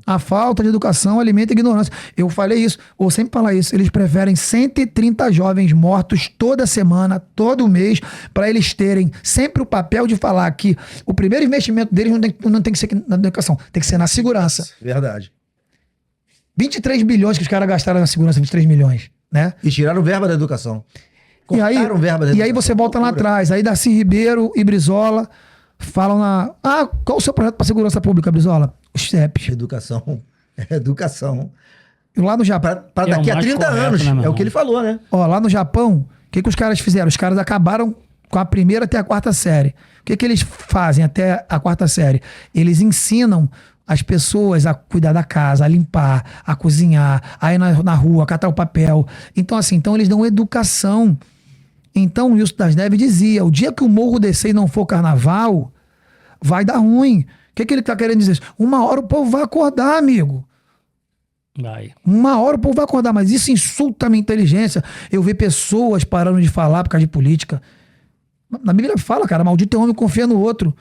A falta de educação alimenta a ignorância. Eu falei isso, ou sempre falar isso. Eles preferem 130 jovens mortos toda semana, todo mês, para eles terem sempre o papel de falar que o primeiro investimento deles não tem que ser na educação, tem que ser na segurança. Verdade. 23 bilhões que os caras gastaram na segurança, 23 milhões, né? E tiraram verba da educação. Cortaram verba da educação. E aí você volta lá atrás, aí Darcy Ribeiro e Brizola falam qual o seu projeto para segurança pública, Brizola? Os CEPs. Educação. Educação. E lá no Japão. Para daqui a 30 anos. É o que ele falou, né? Ó, lá no Japão, o que os caras fizeram? Os caras acabaram com a primeira até a quarta série. O que eles fazem até a quarta série? Eles ensinam as pessoas a cuidar da casa, a limpar, a cozinhar, a ir na rua, a catar o papel. Então, assim, eles dão educação. Então, o Wilson das Neves dizia, o dia que o morro descer e não for carnaval, vai dar ruim. O que ele tá querendo dizer? Uma hora o povo vai acordar, amigo. Vai. Uma hora o povo vai acordar, mas isso insulta a minha inteligência. Eu ver pessoas parando de falar por causa de política. Na Bíblia fala, cara, maldito é o homem que confia no outro.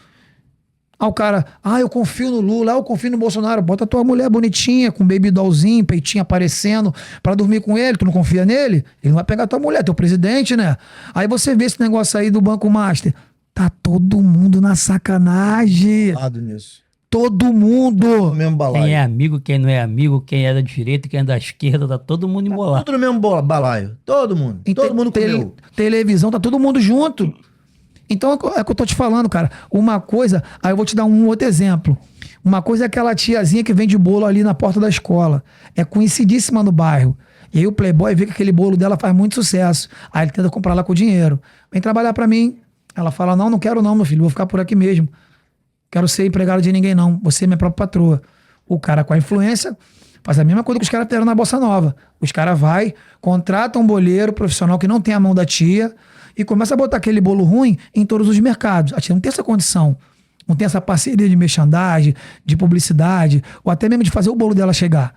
O cara, eu confio no Lula, eu confio no Bolsonaro. Bota a tua mulher bonitinha, com baby dollzinho, peitinho aparecendo, pra dormir com ele. Tu não confia nele? Ele não vai pegar a tua mulher, teu presidente, né? Aí você vê esse negócio aí do Banco Master. Tá todo mundo na sacanagem. Nisso. Todo mundo. No mesmo balaio. Quem é amigo, quem não é amigo, quem é da direita, quem é da esquerda, tá todo mundo embolado. Tudo no mesmo balaio. Todo mundo. Todo mundo comeu. Televisão, tá todo mundo junto. Então é o que eu tô te falando, cara. Uma coisa, aí eu vou te dar um outro exemplo. Uma coisa é aquela tiazinha que vende bolo ali na porta da escola. É conhecidíssima no bairro. E aí o playboy vê que aquele bolo dela faz muito sucesso. Aí ele tenta comprar lá com o dinheiro. Vem trabalhar pra mim. Ela fala, não quero não, meu filho. Vou ficar por aqui mesmo. Quero ser empregado de ninguém não. Você é minha própria patroa. O cara com a influência faz a mesma coisa que os caras fizeram na Bossa Nova. Os caras contratam um boleiro profissional que não tem a mão da tia e começa a botar aquele bolo ruim em todos os mercados. A tia não tem essa condição, não tem essa parceria de merchandising, de publicidade, ou até mesmo de fazer o bolo dela chegar.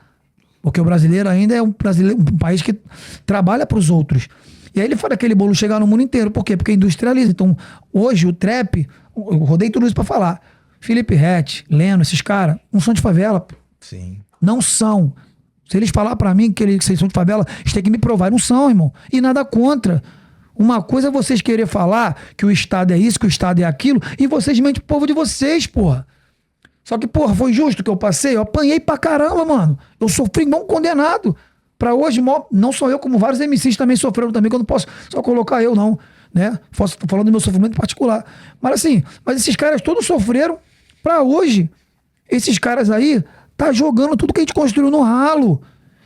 Porque o brasileiro ainda é um país que trabalha para os outros. E aí ele faz aquele bolo chegar no mundo inteiro. Por quê? Porque industrializa. Então, hoje o trap, eu rodei tudo isso para falar. Felipe Ret, Leno, esses caras, não são de favela. Sim. Não são. Se eles falar para mim que eles são de favela, eles têm que me provar. Não são, irmão. E nada contra. Uma coisa é vocês querer falar que o Estado é isso, que o Estado é aquilo, e vocês mentem pro povo de vocês, porra. Só que, porra, foi justo que eu passei? Eu apanhei pra caramba, mano. Eu sofri igual um condenado. Pra hoje, não só eu, como vários MCs também sofreram também, que eu não posso só colocar eu, não. Né? Tô falando do meu sofrimento particular. Mas assim, esses caras todos sofreram. Pra hoje, esses caras aí tá jogando tudo que a gente construiu no ralo.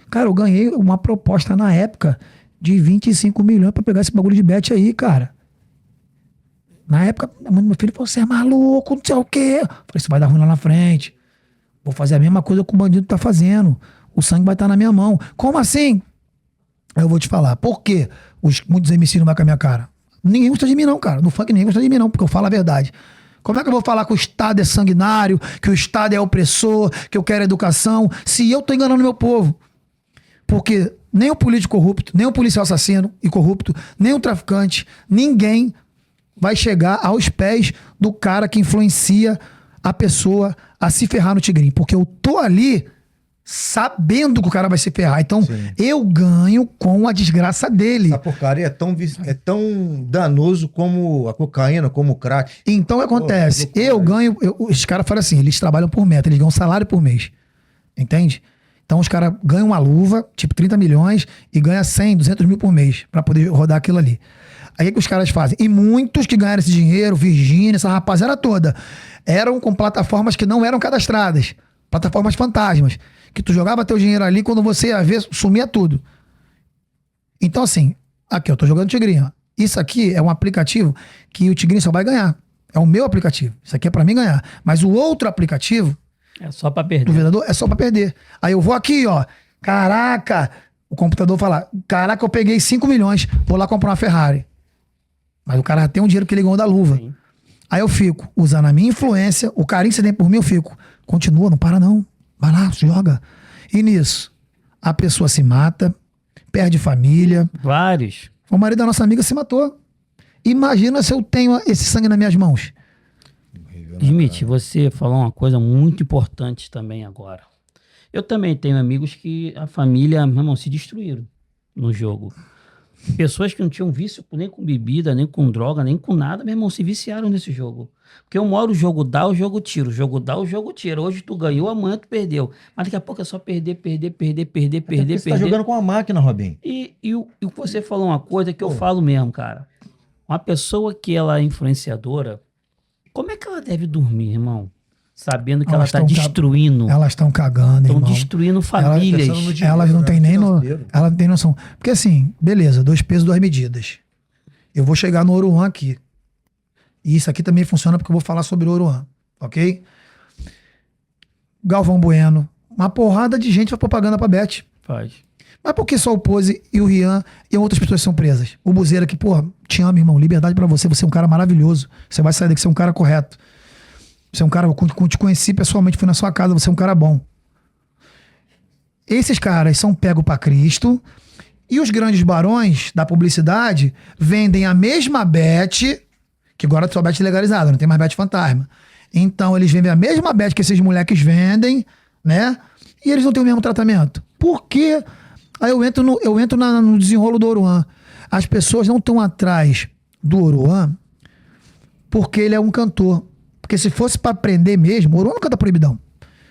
Cara, eu ganhei uma proposta na época de 25 milhões pra pegar esse bagulho de bet aí, cara. Na época, meu filho falou, você é maluco, não sei o quê. Eu falei, isso vai dar ruim lá na frente. Vou fazer a mesma coisa que o bandido tá fazendo. O sangue vai estar na minha mão. Como assim? Aí eu vou te falar. Por quê? Muitos MCs não vão com a minha cara. Ninguém gosta de mim não, cara. No funk ninguém gosta de mim não, porque eu falo a verdade. Como é que eu vou falar que o Estado é sanguinário, que o Estado é opressor, que eu quero educação, se eu tô enganando meu povo? Porque nem o político corrupto, nem o policial assassino e corrupto, nem o traficante, ninguém vai chegar aos pés do cara que influencia a pessoa a se ferrar no Tigrinho. Porque eu tô ali sabendo que o cara vai se ferrar. Então, eu ganho com a desgraça dele. Essa porcaria é tão danoso como a cocaína, como o crack. Então, acontece. Eu ganho... os caras falam assim, eles trabalham por meta, eles ganham salário por mês. Entende? Então, os caras ganham uma luva, tipo 30 milhões, e ganham 100, 200 mil por mês pra poder rodar aquilo ali. Aí o que os caras fazem? E muitos que ganharam esse dinheiro, Virgínia, essa rapaziada toda, eram com plataformas que não eram cadastradas. Plataformas fantasmas. Que tu jogava teu dinheiro ali, quando você ia ver, sumia tudo. Então assim, aqui eu tô jogando Tigrinho. Ó. Isso aqui é um aplicativo que o Tigrinho só vai ganhar. É o meu aplicativo. Isso aqui é pra mim ganhar. Mas o outro aplicativo... É só pra perder. Do vendedor é só pra perder. Aí eu vou aqui, ó. Caraca! O computador fala, caraca, eu peguei 5 milhões, vou lá comprar uma Ferrari. Mas o cara já tem um dinheiro que ele ganhou da luva. Sim. Aí eu fico usando a minha influência, o carinho que você tem por mim, eu fico. Continua, não para não. Vai lá, joga. E nisso, a pessoa se mata, perde família. Vários. O marido da nossa amiga se matou. Imagina se eu tenho esse sangue nas minhas mãos. Smith, você falou uma coisa muito importante também agora. Eu também tenho amigos que a família, meu irmão, se destruíram no jogo. Pessoas que não tinham vício nem com bebida, nem com droga, nem com nada, meu irmão, se viciaram nesse jogo. Porque uma hora o jogo dá, o jogo tira. O jogo dá, o jogo tira. Hoje tu ganhou, amanhã tu perdeu. Mas daqui a pouco é só perder. Você tá jogando com a máquina, Robinho. E você falou uma coisa que eu falo mesmo, cara. Uma pessoa que ela é influenciadora, como é que ela deve dormir, irmão? Sabendo que ela está destruindo. Elas estão cagando, irmão. Estão destruindo famílias. Elas não têm nem ela não tem noção. Porque assim, beleza, 2 pesos, 2 medidas. Eu vou chegar no Ouro One aqui. E isso aqui também funciona porque eu vou falar sobre o Ouro One, ok? Galvão Bueno. Uma porrada de gente faz propaganda pra Bet. Faz. Mas por que só o Pose e o Rian e outras pessoas são presas? O Buzeira que, pô, te amo, irmão. Liberdade pra você. Você é um cara maravilhoso. Você vai sair daqui, você é um cara correto. Você é um cara, eu te conheci pessoalmente, fui na sua casa, você é um cara bom. Esses caras são pegos pra Cristo e os grandes barões da publicidade vendem a mesma bet, que agora é só bet legalizada, não tem mais bet fantasma. Então eles vendem a mesma bet que esses moleques vendem, né? E eles não têm o mesmo tratamento. Por quê? Aí eu entro no desenrolo do Ouro One. As pessoas não estão atrás do Ouro One porque ele é um cantor. Porque se fosse pra prender mesmo, o Ouro One não canta proibidão.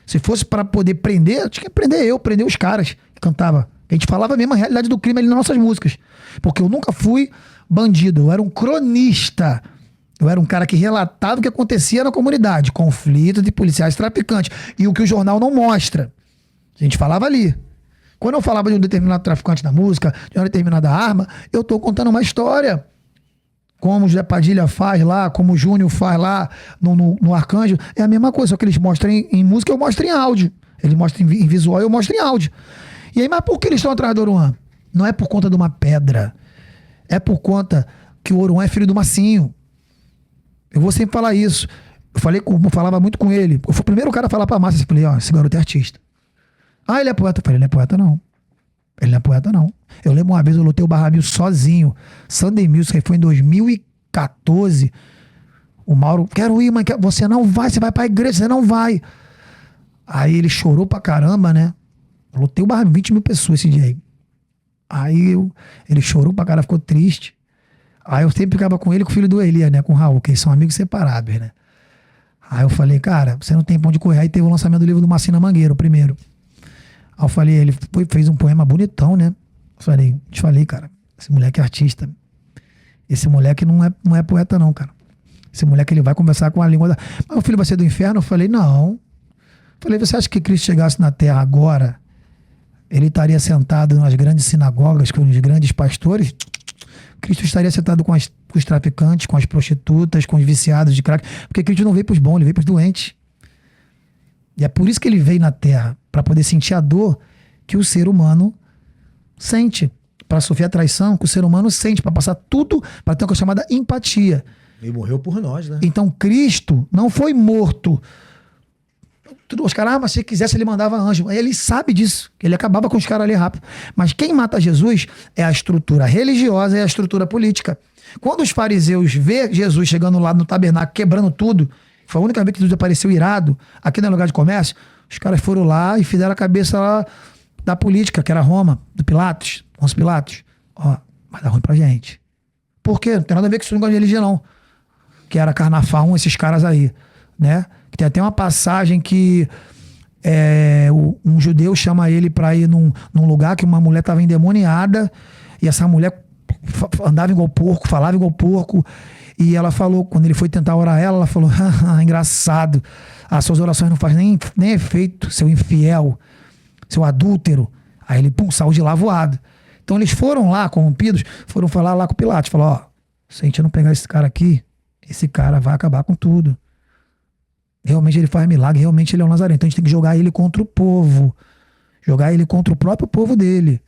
Se fosse pra poder prender, eu tinha que prender os caras que cantavam. A gente falava mesmo a realidade do crime ali nas nossas músicas. Porque eu nunca fui bandido, eu era um cronista. Eu era um cara que relatava o que acontecia na comunidade. Conflito de policiais e traficantes. E o que o jornal não mostra. A gente falava ali. Quando eu falava de um determinado traficante da música, de uma determinada arma, eu tô contando uma história. Como o José Padilha faz lá, como o Júnior faz lá no Arcanjo. É a mesma coisa, só que eles mostram em música, eu mostro em áudio. Eles mostram em visual, eu mostro em áudio. E aí, mas por que eles estão atrás do Ouro One? Não é por conta de uma pedra. É por conta que o Ouro One é filho do Massinho. Eu vou sempre falar isso. Eu falava muito com ele. Eu fui o primeiro cara a falar pra Márcia. Eu falei, ó, esse garoto é artista. Ah, ele é poeta. Eu falei, ele não é poeta, não. Ele não é poeta, não. Eu lembro uma vez, eu lotei o Barra Mil sozinho. Sunday Music, foi em 2014. O Mauro, quero ir, mas você não vai, você vai pra igreja, você não vai. Aí ele chorou pra caramba, né? Eu lotei o Barra Mil, 20 mil pessoas esse dia aí. Aí ele chorou pra caramba, ficou triste. Aí eu sempre ficava com ele, com o filho do Elias, né? Com o Raul, que eles são amigos separáveis, né? Aí eu falei, cara, você não tem pão de correr. Aí teve o lançamento do livro do Marcinho Mangueiro, o primeiro. Aí eu falei, ele fez um poema bonitão, né? Te falei, cara, esse moleque é artista. Esse moleque não é poeta não, cara. Esse moleque, ele vai conversar com a língua da... Mas o filho vai ser do inferno? Eu falei, não. Falei, você acha que Cristo chegasse na Terra agora, ele estaria sentado nas grandes sinagogas com os grandes pastores? Cristo estaria sentado com os traficantes, com as prostitutas, com os viciados de crack. Porque Cristo não veio pros bons, ele veio pros doentes. E é por isso que ele veio na Terra, para poder sentir a dor que o ser humano sente, para sofrer a traição que o ser humano sente, para passar tudo, para ter uma coisa chamada empatia. Ele morreu por nós, né? Então Cristo não foi morto Os caras, mas se quisesse ele mandava anjo. Ele sabe disso, que ele acabava com os caras ali rápido. Mas quem mata Jesus é a estrutura religiosa e a estrutura política. Quando os fariseus vê Jesus chegando lá no tabernáculo, quebrando tudo, foi a única vez que Jesus apareceu irado, aqui no lugar de comércio, os caras foram lá e fizeram a cabeça lá da política, que era Roma, do Pilatos, Pôncio Pilatos. Ó, vai dar ruim pra gente. Por quê? Não tem nada a ver com isso, negócio de religião, não. Que era Carnafaum, esses caras aí, né? Que tem até uma passagem que um judeu chama ele pra ir num lugar que uma mulher tava endemoniada, e essa mulher andava igual porco, falava igual porco, e ela falou, quando ele foi tentar orar ela falou, engraçado, as suas orações não fazem nem efeito, seu infiel, seu adúltero. Aí ele, saiu de lá voado. Então eles foram lá, corrompidos, foram falar lá com o Pilatos, falou, ó, se a gente não pegar esse cara aqui, esse cara vai acabar com tudo. Realmente ele faz milagre, realmente ele é um Nazareno. Então a gente tem que jogar ele contra o povo. Jogar ele contra o próprio povo dele.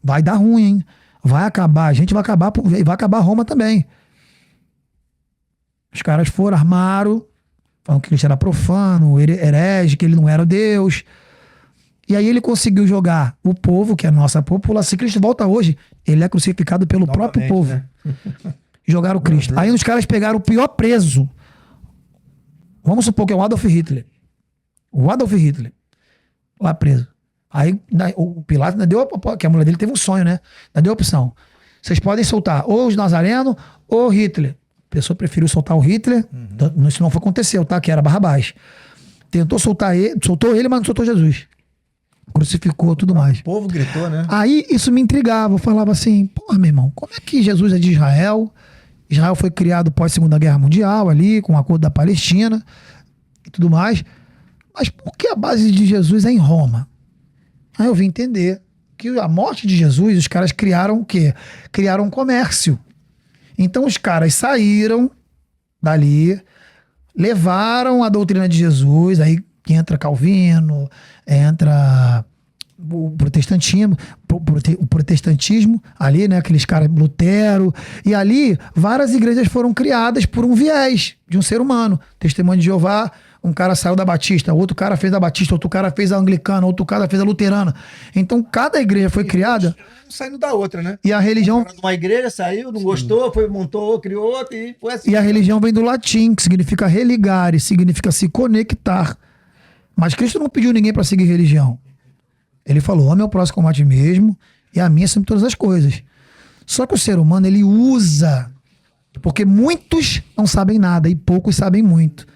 Vai dar ruim, hein? Vai acabar, a gente vai acabar Roma também. Os caras foram, armaram, falam que ele era profano, herege, que ele não era o Deus. E aí ele conseguiu jogar o povo, que é a nossa população. Se Cristo volta hoje, ele é crucificado pelo Novamente, próprio povo. né? Jogaram Cristo. Aí os caras pegaram o pior preso. Vamos supor que é o Adolf Hitler. O Adolf Hitler. Lá preso. Aí o Pilatos ainda deu que a mulher dele teve um sonho, né? Ainda deu a opção. Vocês podem soltar ou os Nazarenos ou Hitler. A pessoa preferiu soltar o Hitler. Isso não foi aconteceu, tá? Que era Barrabás. Tentou soltar ele, soltou ele, mas não soltou Jesus. Crucificou, tudo mais. O povo gritou, né? Aí isso me intrigava. Eu falava assim, porra, meu irmão, como é que Jesus é de Israel? Israel foi criado pós Segunda Guerra Mundial ali, com o acordo da Palestina e tudo mais. Mas por que a base de Jesus é em Roma? Aí eu vim entender que a morte de Jesus, os caras criaram o quê? Criaram um comércio. Então os caras saíram dali, levaram a doutrina de Jesus, aí que entra Calvino, entra o protestantismo ali, né, aqueles caras, Lutero, e ali várias igrejas foram criadas por um viés de um ser humano. Testemunho de Jeová, um cara saiu da Batista, outro cara fez a Batista, outro cara fez a Anglicana, outro cara fez a Luterana. Então cada igreja foi criada saindo da outra, né? e a religião... Uma igreja saiu, não gostou, montou, criou outra e foi assim. E a religião vem do latim, que significa religare, significa se conectar. Mas Cristo não pediu ninguém para seguir religião. Ele falou, ame ao próximo como a ti mesmo, e a minha sobre todas as coisas. Só que o ser humano, ele usa, porque muitos não sabem nada e poucos sabem muito.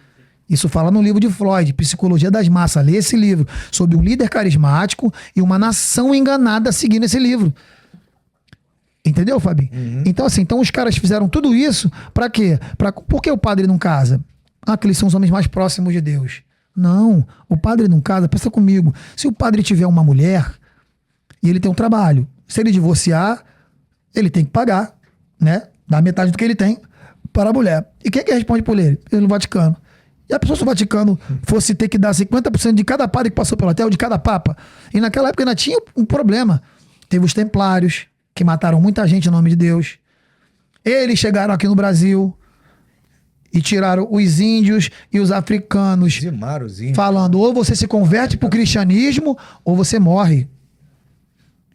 Isso fala no livro de Freud, Psicologia das Massas. Lê esse livro sobre um líder carismático e uma nação enganada seguindo esse livro. Entendeu, Fabinho? Então, assim, os caras fizeram tudo isso para quê? Por que o padre não casa? Que eles são os homens mais próximos de Deus. Não, o padre não casa, pensa comigo. Se o padre tiver uma mulher e ele tem um trabalho, se ele divorciar, ele tem que pagar, né? Dar metade do que ele tem para a mulher. E quem é que responde por ele? Ele no Vaticano. E a pessoa se o Vaticano fosse ter que dar 50% de cada padre que passou pelo hotel, de cada papa. E naquela época ainda tinha um problema. Teve os templários, que mataram muita gente em nome de Deus. Eles chegaram aqui no Brasil e tiraram os índios e os africanos, Dizimaram os índios. falando, ou você se converte pro cristianismo, ou você morre.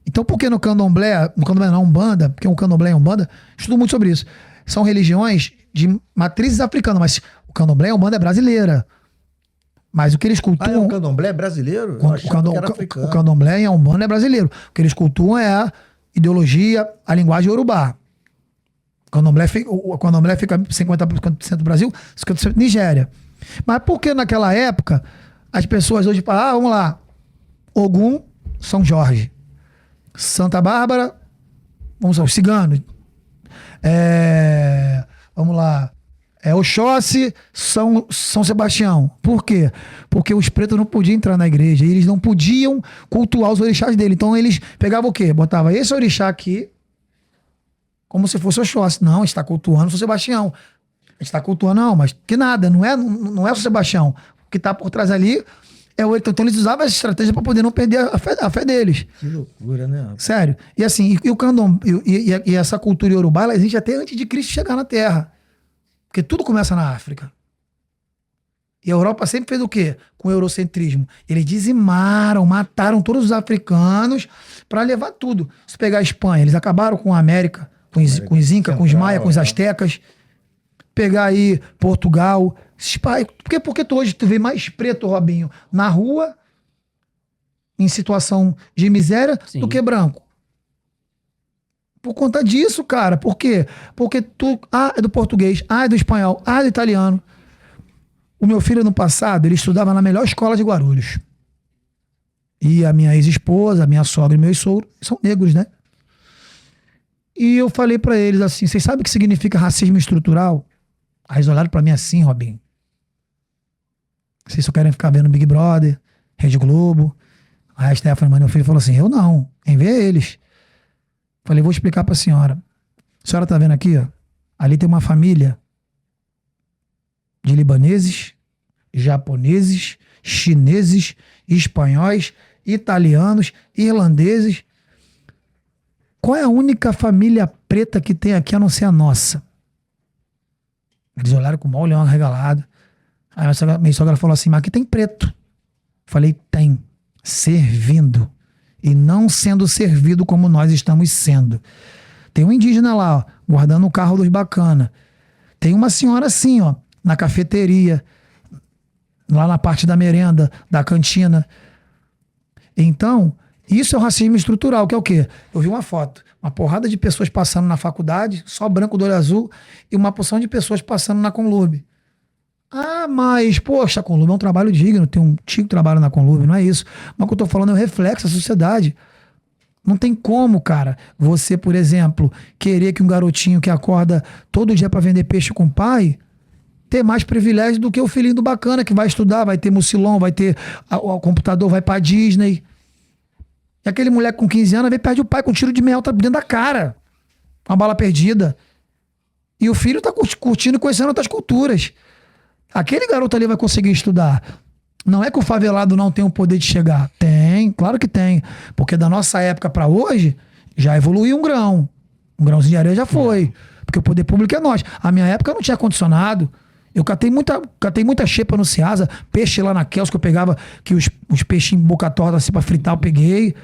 Então, por que no candomblé não, Umbanda, porque o candomblé e a Umbanda, estudo muito sobre isso, são religiões de matrizes africanas, mas o candomblé e a Umbanda é brasileira. Mas o que eles cultuam... o candomblé é brasileiro? O candomblé e a Umbanda é brasileiro. O que eles cultuam é a ideologia, a linguagem iorubá. O candomblé fica 50% do Brasil, 50% Nigéria. Mas por que naquela época as pessoas hoje falam, vamos lá, Ogum, São Jorge, Santa Bárbara, vamos lá, os ciganos, vamos lá, Oxóssi, São Sebastião. Por quê? Porque os pretos não podiam entrar na igreja, e eles não podiam cultuar os orixás dele. Então eles pegavam o quê? Botava esse orixá aqui, como se fosse Oxóssi. Não, a gente está cultuando São Sebastião. A gente está cultuando, não, mas que nada, não é São Sebastião. O que está por trás ali é o... Então eles usavam essa estratégia para poder não perder a fé deles. Que loucura, né? Sério. E assim, o candomblé, e essa cultura iorubá, ela existe até antes de Cristo chegar na Terra. Porque tudo começa na África. E a Europa sempre fez o quê? Com o eurocentrismo. Eles dizimaram, mataram todos os africanos para levar tudo. Se pegar a Espanha, eles acabaram com a América, com os Incas, com os Maia, com os Astecas. Pegar aí Portugal. Porque hoje tu vê mais preto, Robinho, na rua, em situação de miséria, Sim. do que branco. Por conta disso, cara. Por quê? Porque tu é do português, é do espanhol, é do italiano. O meu filho, no passado, ele estudava na melhor escola de Guarulhos. E a minha ex-esposa, a minha sogra e meu sogro são negros, né? E eu falei pra eles assim, vocês sabem o que significa racismo estrutural? Aí eles olharam pra mim assim, Robinho. Vocês só querem ficar vendo Big Brother, Rede Globo. Aí a Stephanie, meu filho, falou assim, eu não, quem vê é eles. Falei, vou explicar pra senhora. A senhora tá vendo aqui, ó? Ali tem uma família de libaneses, japoneses, chineses, espanhóis, italianos, irlandeses. Qual é a única família preta que tem aqui a não ser a nossa? Eles olharam com o maior olhão arregalado. Aí minha sogra falou assim, mas aqui tem preto. Falei, tem. Servindo. E não sendo servido como nós estamos sendo. Tem um indígena lá, ó, guardando o carro dos bacana. Tem uma senhora assim, ó, na cafeteria, lá na parte da merenda, da cantina. Então, isso é o racismo estrutural, que é o quê? Eu vi uma foto, uma porrada de pessoas passando na faculdade, só branco do olho azul, e uma porção de pessoas passando na Conlube. Ah, mas, poxa, a Conlube é um trabalho digno, tem um tio que trabalha na Conlube, não é isso. Mas o que eu tô falando é o reflexo da sociedade. Não tem como, cara, você, por exemplo, querer que um garotinho que acorda todo dia pra vender peixe com o pai ter mais privilégio do que o filhinho do bacana que vai estudar, vai ter mucilão, vai ter o computador, vai pra Disney. E aquele moleque com 15 anos vem perde o pai com um tiro de mel dentro da cara. Uma bala perdida. E o filho tá curtindo e conhecendo outras culturas. Aquele garoto ali vai conseguir estudar. Não é que o favelado não tem o poder de chegar. Tem, claro que tem. Porque da nossa época pra hoje, já evoluiu um grão. Um grãozinho de areia já foi. Porque o poder público é nós. A minha época não tinha ar-condicionado. Eu catei muita xepa no Ceasa, peixe lá na Kels que eu pegava, que os peixinhos boca torta assim pra fritar, eu peguei.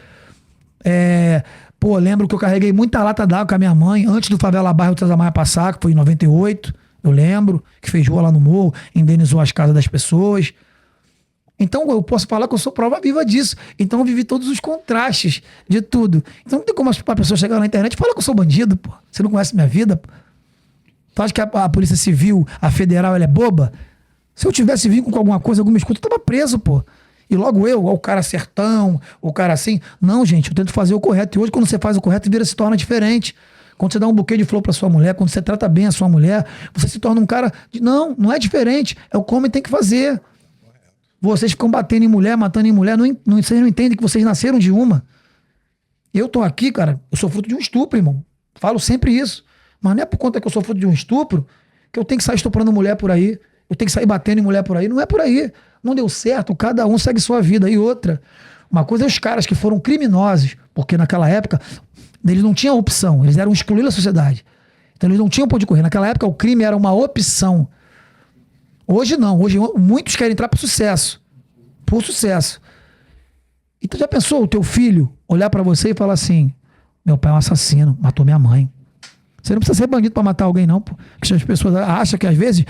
Lembro que eu carreguei muita lata d'água com a minha mãe, antes do Favela Bairro César Maia passar, que foi em 98, eu lembro, que fez rua lá no morro, indenizou as casas das pessoas. Então eu posso falar que eu sou prova viva disso. Então eu vivi todos os contrastes de tudo. Então não tem como a pessoa chegar na internet e falar que eu sou bandido, pô. Você não conhece minha vida, pô. Tu acha que a Polícia Civil, a Federal, ela é boba? Se eu tivesse vindo com alguma coisa, alguma escuta, eu tava preso, pô. E logo o cara sertão, o cara assim. Não, gente, eu tento fazer o correto. E hoje, quando você faz o correto, se torna diferente. Quando você dá um buquê de flor pra sua mulher, quando você trata bem a sua mulher, você se torna um cara... Não é diferente. É o que o homem tem que fazer. Vocês ficam batendo em mulher, matando em mulher. Vocês não entendem que vocês nasceram de uma. Eu tô aqui, cara, eu sou fruto de um estupro, irmão. Falo sempre isso. Mas não é por conta que eu sou fruto de um estupro que eu tenho que sair estuprando mulher por aí. Eu tenho que sair batendo em mulher por aí. Não é por aí. Não deu certo. Cada um segue sua vida. E outra, uma coisa é os caras que foram criminosos, porque naquela época eles não tinham opção. Eles eram excluídos da sociedade. Então eles não tinham pra onde correr. Naquela época o crime era uma opção. Hoje não. Hoje muitos querem entrar por sucesso. Por sucesso. E tu já pensou o teu filho olhar pra você e falar assim: meu pai é um assassino, matou minha mãe. Você não precisa ser bandido pra matar alguém, não, pô. Porque as pessoas acham que, às vezes,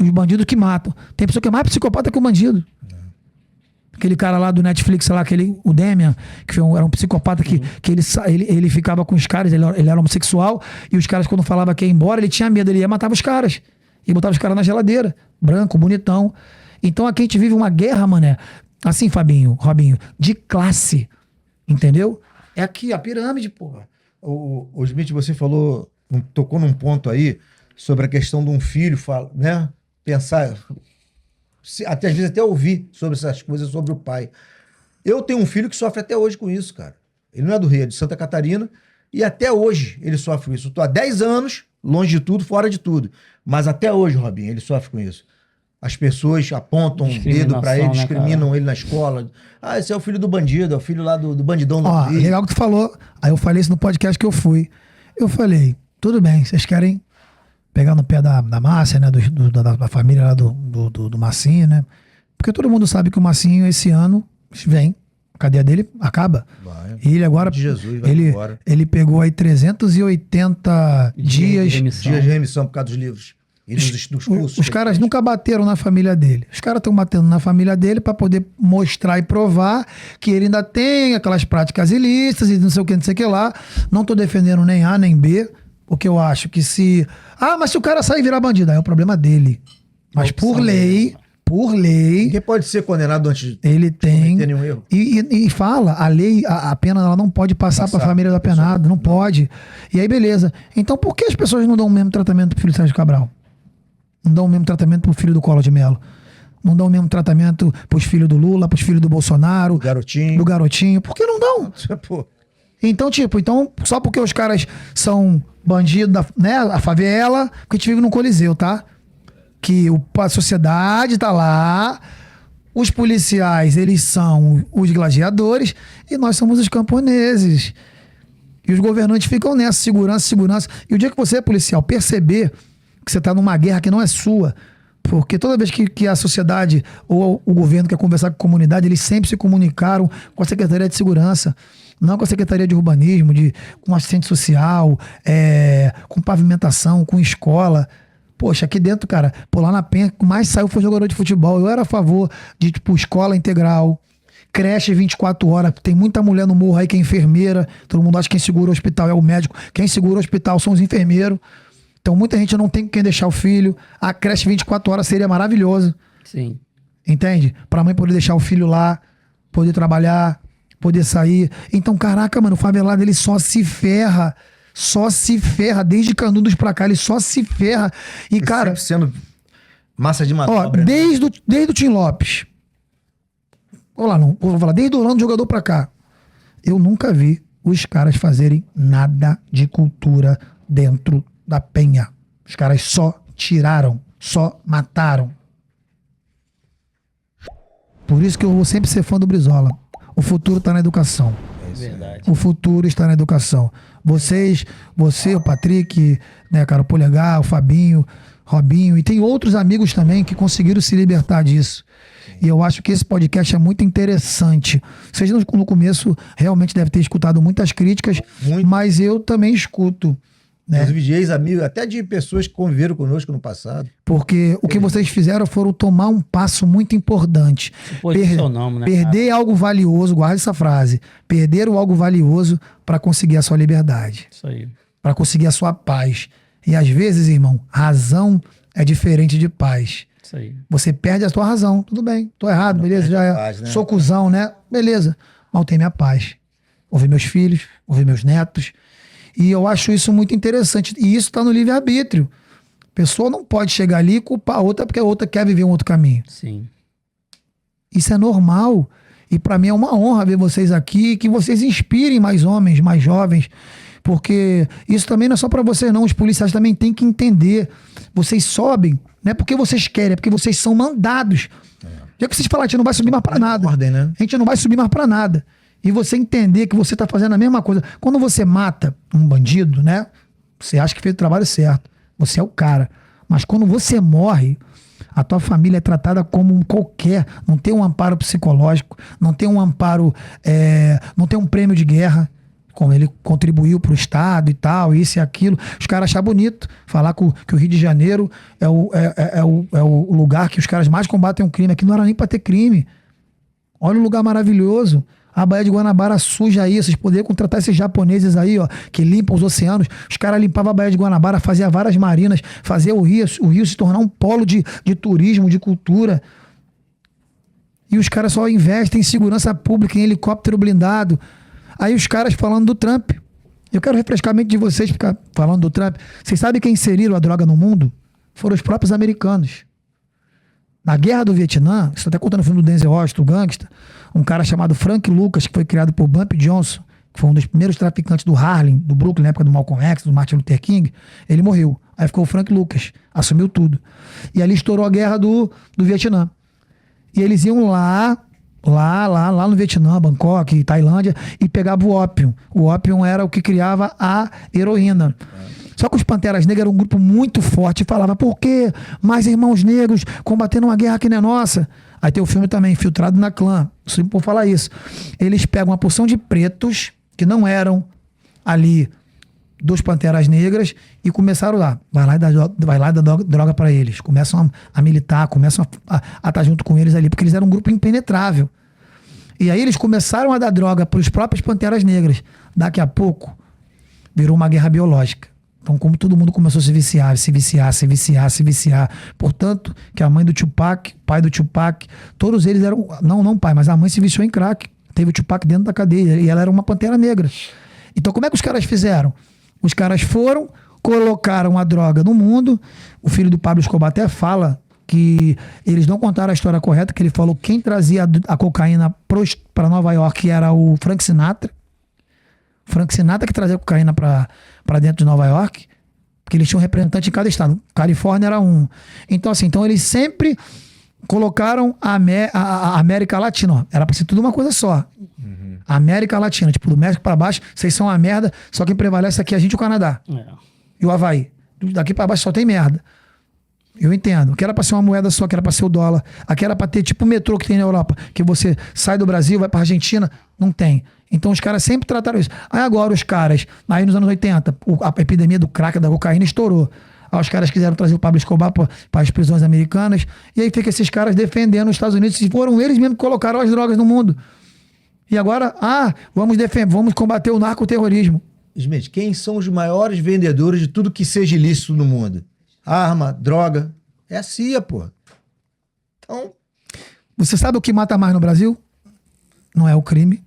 os bandidos que matam. Tem pessoa que é mais psicopata que o bandido. Aquele cara lá do Netflix, lá, o Demian, que era um psicopata que ele ficava com os caras, ele era homossexual, e os caras, quando falavam que ia embora, ele tinha medo, ele ia matar os caras. E botava os caras na geladeira. Branco, bonitão. Então aqui a gente vive uma guerra, mané. Assim, Fabinho, Robinho, de classe. Entendeu? É aqui, a pirâmide, porra. O Smith, você falou, tocou num ponto aí sobre a questão de um filho, né? Pensar, até às vezes até ouvir sobre essas coisas sobre o pai. Eu tenho um filho que sofre até hoje com isso, cara. Ele não é do Rio, é de Santa Catarina, e até hoje ele sofre com isso. Eu tô há 10 anos, longe de tudo, fora de tudo. Mas até hoje, Robinho, ele sofre com isso. As pessoas apontam um dedo pra ele, discriminam ele na escola. Ah, esse é o filho do bandido, é o filho lá do bandidão do Rio. Legal que tu falou. Aí eu falei isso no podcast que eu fui. Eu falei, tudo bem, vocês querem pegar no pé da Márcia, né? Da família lá do Massinho, né? Porque todo mundo sabe que o Massinho esse ano vem, a cadeia dele acaba. Vai. E ele agora, De Jesus, vai embora. ele pegou aí 380 dias. Dias de remissão por causa dos livros. E dos cursos. Os caras nunca bateram na família dele. Os caras estão batendo na família dele para poder mostrar e provar que ele ainda tem aquelas práticas ilícitas e não sei o que lá. Não tô defendendo nem A nem B, porque eu acho que mas se o cara sair e virar bandido, aí é o problema dele. Mas por lei, Ninguém pode ser condenado antes de ele tem. cometer nenhum erro. E fala, a lei, a pena ela não pode passar para a família do apenado, não pode. E aí, beleza. Então, por que as pessoas não dão o mesmo tratamento pro filho do Sérgio Cabral? Não dão o mesmo tratamento pro filho do Collor de Mello? Não dão o mesmo tratamento pros filhos do Lula, pros filhos do Bolsonaro, Do garotinho? Por que não dão? Pô, Então, só porque os caras são bandidos, né, a favela, porque a gente vive num coliseu, tá? Que a sociedade tá lá, os policiais, eles são os gladiadores e nós somos os camponeses. E os governantes ficam nessa, segurança. E o dia que você é policial, perceber que você tá numa guerra que não é sua, porque toda vez que a sociedade ou o governo quer conversar com a comunidade, eles sempre se comunicaram com a Secretaria de Segurança, não com a Secretaria de Urbanismo, com assistente social, com pavimentação, com escola. Poxa, aqui dentro, cara, lá na Penha, o que mais saiu foi jogador de futebol. Eu era a favor de, escola integral, creche 24 horas. Tem muita mulher no morro aí que é enfermeira. Todo mundo acha que quem segura o hospital é o médico. Quem segura o hospital são os enfermeiros. Então muita gente não tem com quem deixar o filho. A creche 24 horas seria maravilhoso. Sim. Entende? Pra mãe poder deixar o filho lá, poder trabalhar, poder sair. Então, caraca, mano, o favelado ele só se ferra. Desde Canudos pra cá, ele só se ferra. E, cara, sempre sendo massa de manobra. Desde o Tim Lopes. Vou falar, desde o Orlando jogador pra cá. Eu nunca vi os caras fazerem nada de cultura dentro da Penha. Os caras só tiraram, só mataram. Por isso que eu vou sempre ser fã do Brizola. O futuro tá na educação. Verdade. O futuro está na educação. Você, o Patrick, né, cara, o Polegar, o Fabinho, Robinho, e tem outros amigos também que conseguiram se libertar disso. E eu acho que esse podcast é muito interessante. Vocês no começo realmente devem ter escutado muitas críticas, mas eu também escuto. Né? Inclusive de ex-amigos, até de pessoas que conviveram conosco no passado. Porque o que vocês fizeram foram tomar um passo muito importante. Posicionamos, né? Perder algo valioso, guarda essa frase. Perder algo valioso para conseguir a sua liberdade. Isso aí. Para conseguir a sua paz. E às vezes, irmão, razão é diferente de paz. Isso aí. Você perde a sua razão. Tudo bem, tô errado, beleza? Já paz, né? Sou cuzão, né? Beleza. Mas eu tenho minha paz. Vou ver meus filhos, vou ver meus netos. E eu acho isso muito interessante. E isso está no livre-arbítrio. A pessoa não pode chegar ali e culpar a outra porque a outra quer viver um outro caminho. Sim. Isso é normal. E para mim é uma honra ver vocês aqui, que vocês inspirem mais homens, mais jovens. Porque isso também não é só para vocês não. Os policiais também têm que entender. Vocês sobem, não é porque vocês querem, é porque vocês são mandados. Já que vocês falam, a gente não vai subir mais para nada. Ordem, né? A gente não vai subir mais para nada. E você entender que você tá fazendo a mesma coisa. Quando você mata um bandido, né? Você acha que fez o trabalho certo. Você é o cara. Mas quando você morre, a tua família é tratada como um qualquer. Não tem um amparo psicológico, não tem um amparo, não tem um prêmio de guerra, como ele contribuiu pro Estado e tal, isso e aquilo. Os caras acham bonito falar que o Rio de Janeiro é o lugar que os caras mais combatem o crime. Aqui não era nem pra ter crime. Olha o lugar maravilhoso. A Baía de Guanabara suja aí. Vocês poderiam contratar esses japoneses aí, ó, que limpam os oceanos. Os caras limpavam a Baía de Guanabara, faziam várias marinas, faziam o Rio se tornar um polo de turismo, de cultura. E os caras só investem em segurança pública, em helicóptero blindado. Aí os caras falando do Trump. Eu quero refrescar a mente de vocês ficar falando do Trump. Vocês sabem quem inseriram a droga no mundo? Foram os próprios americanos. Na Guerra do Vietnã, isso até contando no filme do Denzel Washington, o Gangsta, um cara chamado Frank Lucas, que foi criado por Bump Johnson, que foi um dos primeiros traficantes do Harlem, do Brooklyn, na época do Malcolm X, do Martin Luther King, ele morreu. Aí ficou o Frank Lucas, assumiu tudo. E ali estourou a Guerra do Vietnã. E eles iam lá no Vietnã, Bangkok, Tailândia, e pegavam o ópio. O ópio era o que criava a heroína. Só que os Panteras Negras eram um grupo muito forte e falava, por que mais irmãos negros combatendo uma guerra que não é nossa? Aí tem o filme também, Infiltrado na Clã. Sempre por falar isso. Eles pegam uma porção de pretos que não eram ali dos Panteras Negras e começaram lá. Vai lá e dá droga pra eles. Começam a militar, começam a estar junto com eles ali, porque eles eram um grupo impenetrável. E aí eles começaram a dar droga pros próprios Panteras Negras. Daqui a pouco, virou uma guerra biológica. Então, como todo mundo começou a se viciar. Portanto, que a mãe do Tupac, o pai do Tupac, todos eles eram... Não pai, mas a mãe se viciou em crack. Teve o Tupac dentro da cadeia e ela era uma Pantera Negra. Então, como é que os caras fizeram? Os caras foram, colocaram a droga no mundo. O filho do Pablo Escobar até fala que eles não contaram a história correta, que ele falou que quem trazia a cocaína para Nova York era o Frank Sinatra. Frank Sinatra que trazia cocaína para dentro de Nova York, porque eles tinham um representante em cada estado. Califórnia era um. Então, assim, eles sempre colocaram a América Latina. Ó, era para ser tudo uma coisa só. América Latina, tipo, do México para baixo, vocês são uma merda, só quem prevalece aqui é a gente e o Canadá. E o Havaí. Daqui para baixo só tem merda. Eu entendo. Que era pra ser uma moeda só, que era pra ser o dólar. Aqui era pra ter tipo o metrô que tem na Europa, que você sai do Brasil, vai pra Argentina, não tem. Então os caras sempre trataram isso. Aí agora os caras, aí nos anos 80, a epidemia do crack, da cocaína estourou. Aí os caras quiseram trazer o Pablo Escobar para as prisões americanas, e aí fica esses caras defendendo os Estados Unidos, e foram eles mesmos que colocaram as drogas no mundo. E agora, vamos combater o narcoterrorismo. Smith, quem são os maiores vendedores de tudo que seja ilícito no mundo? Arma, droga. É a CIA, pô. Então... Você sabe o que mata mais no Brasil? Não é o crime.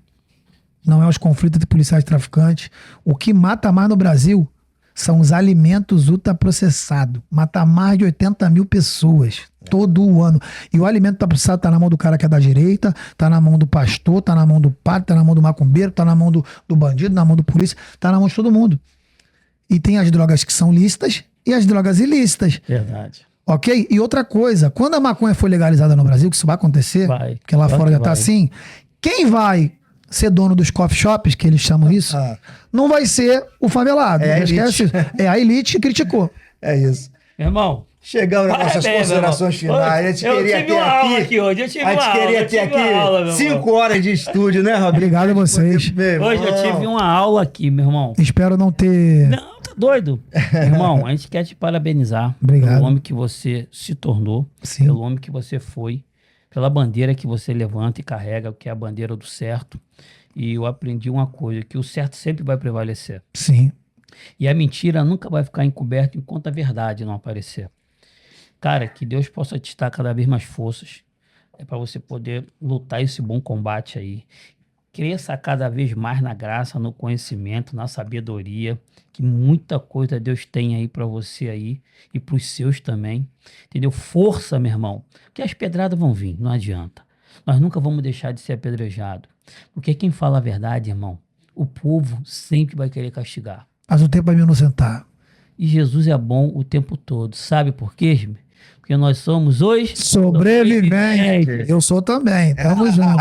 Não é os conflitos de policiais e traficantes. O que mata mais no Brasil são os alimentos ultraprocessados. Mata mais de 80 mil pessoas todo o ano. E o alimento ultraprocessado está na mão do cara que é da direita, está na mão do pastor, está na mão do padre, está na mão do macumbeiro, está na mão do bandido, na mão do polícia, está na mão de todo mundo. E tem as drogas que são lícitas e as drogas ilícitas. Verdade. Ok? E outra coisa, quando a maconha for legalizada no Brasil, que isso vai acontecer, porque lá fora já tá assim, quem vai ser dono dos coffee shops, que eles chamam isso, não vai ser o favelado. É a elite. Esquece, é a elite que criticou. É isso. Meu irmão, chegamos nas nossas considerações finais. A gente queria ter aula aqui. aqui hoje. Eu tive A gente queria ter aqui 5 horas de estúdio, né, Rob? Obrigado a vocês. Hoje eu tive uma aula aqui, meu irmão. Espero não ter... Não, tá doido. Irmão, a gente quer te parabenizar Obrigado. pelo homem que você se tornou, Sim. pelo homem que você foi, pela bandeira que você levanta e carrega, que é a bandeira do certo. E eu aprendi uma coisa, que o certo sempre vai prevalecer. Sim. E a mentira nunca vai ficar encoberta enquanto a verdade não aparecer. Cara, que Deus possa te dar cada vez mais forças para você poder lutar esse bom combate aí. Cresça cada vez mais na graça, no conhecimento, na sabedoria, que muita coisa Deus tem aí para você aí e para os seus também. Entendeu? Força, meu irmão, porque as pedradas vão vir, não adianta. Nós nunca vamos deixar de ser apedrejado. Porque quem fala a verdade, irmão, o povo sempre vai querer castigar. Mas o tempo vai me inocentar. E Jesus é bom o tempo todo. Sabe por quê? Porque nós somos os Sobreviventes. Eu sou também. Tamo junto.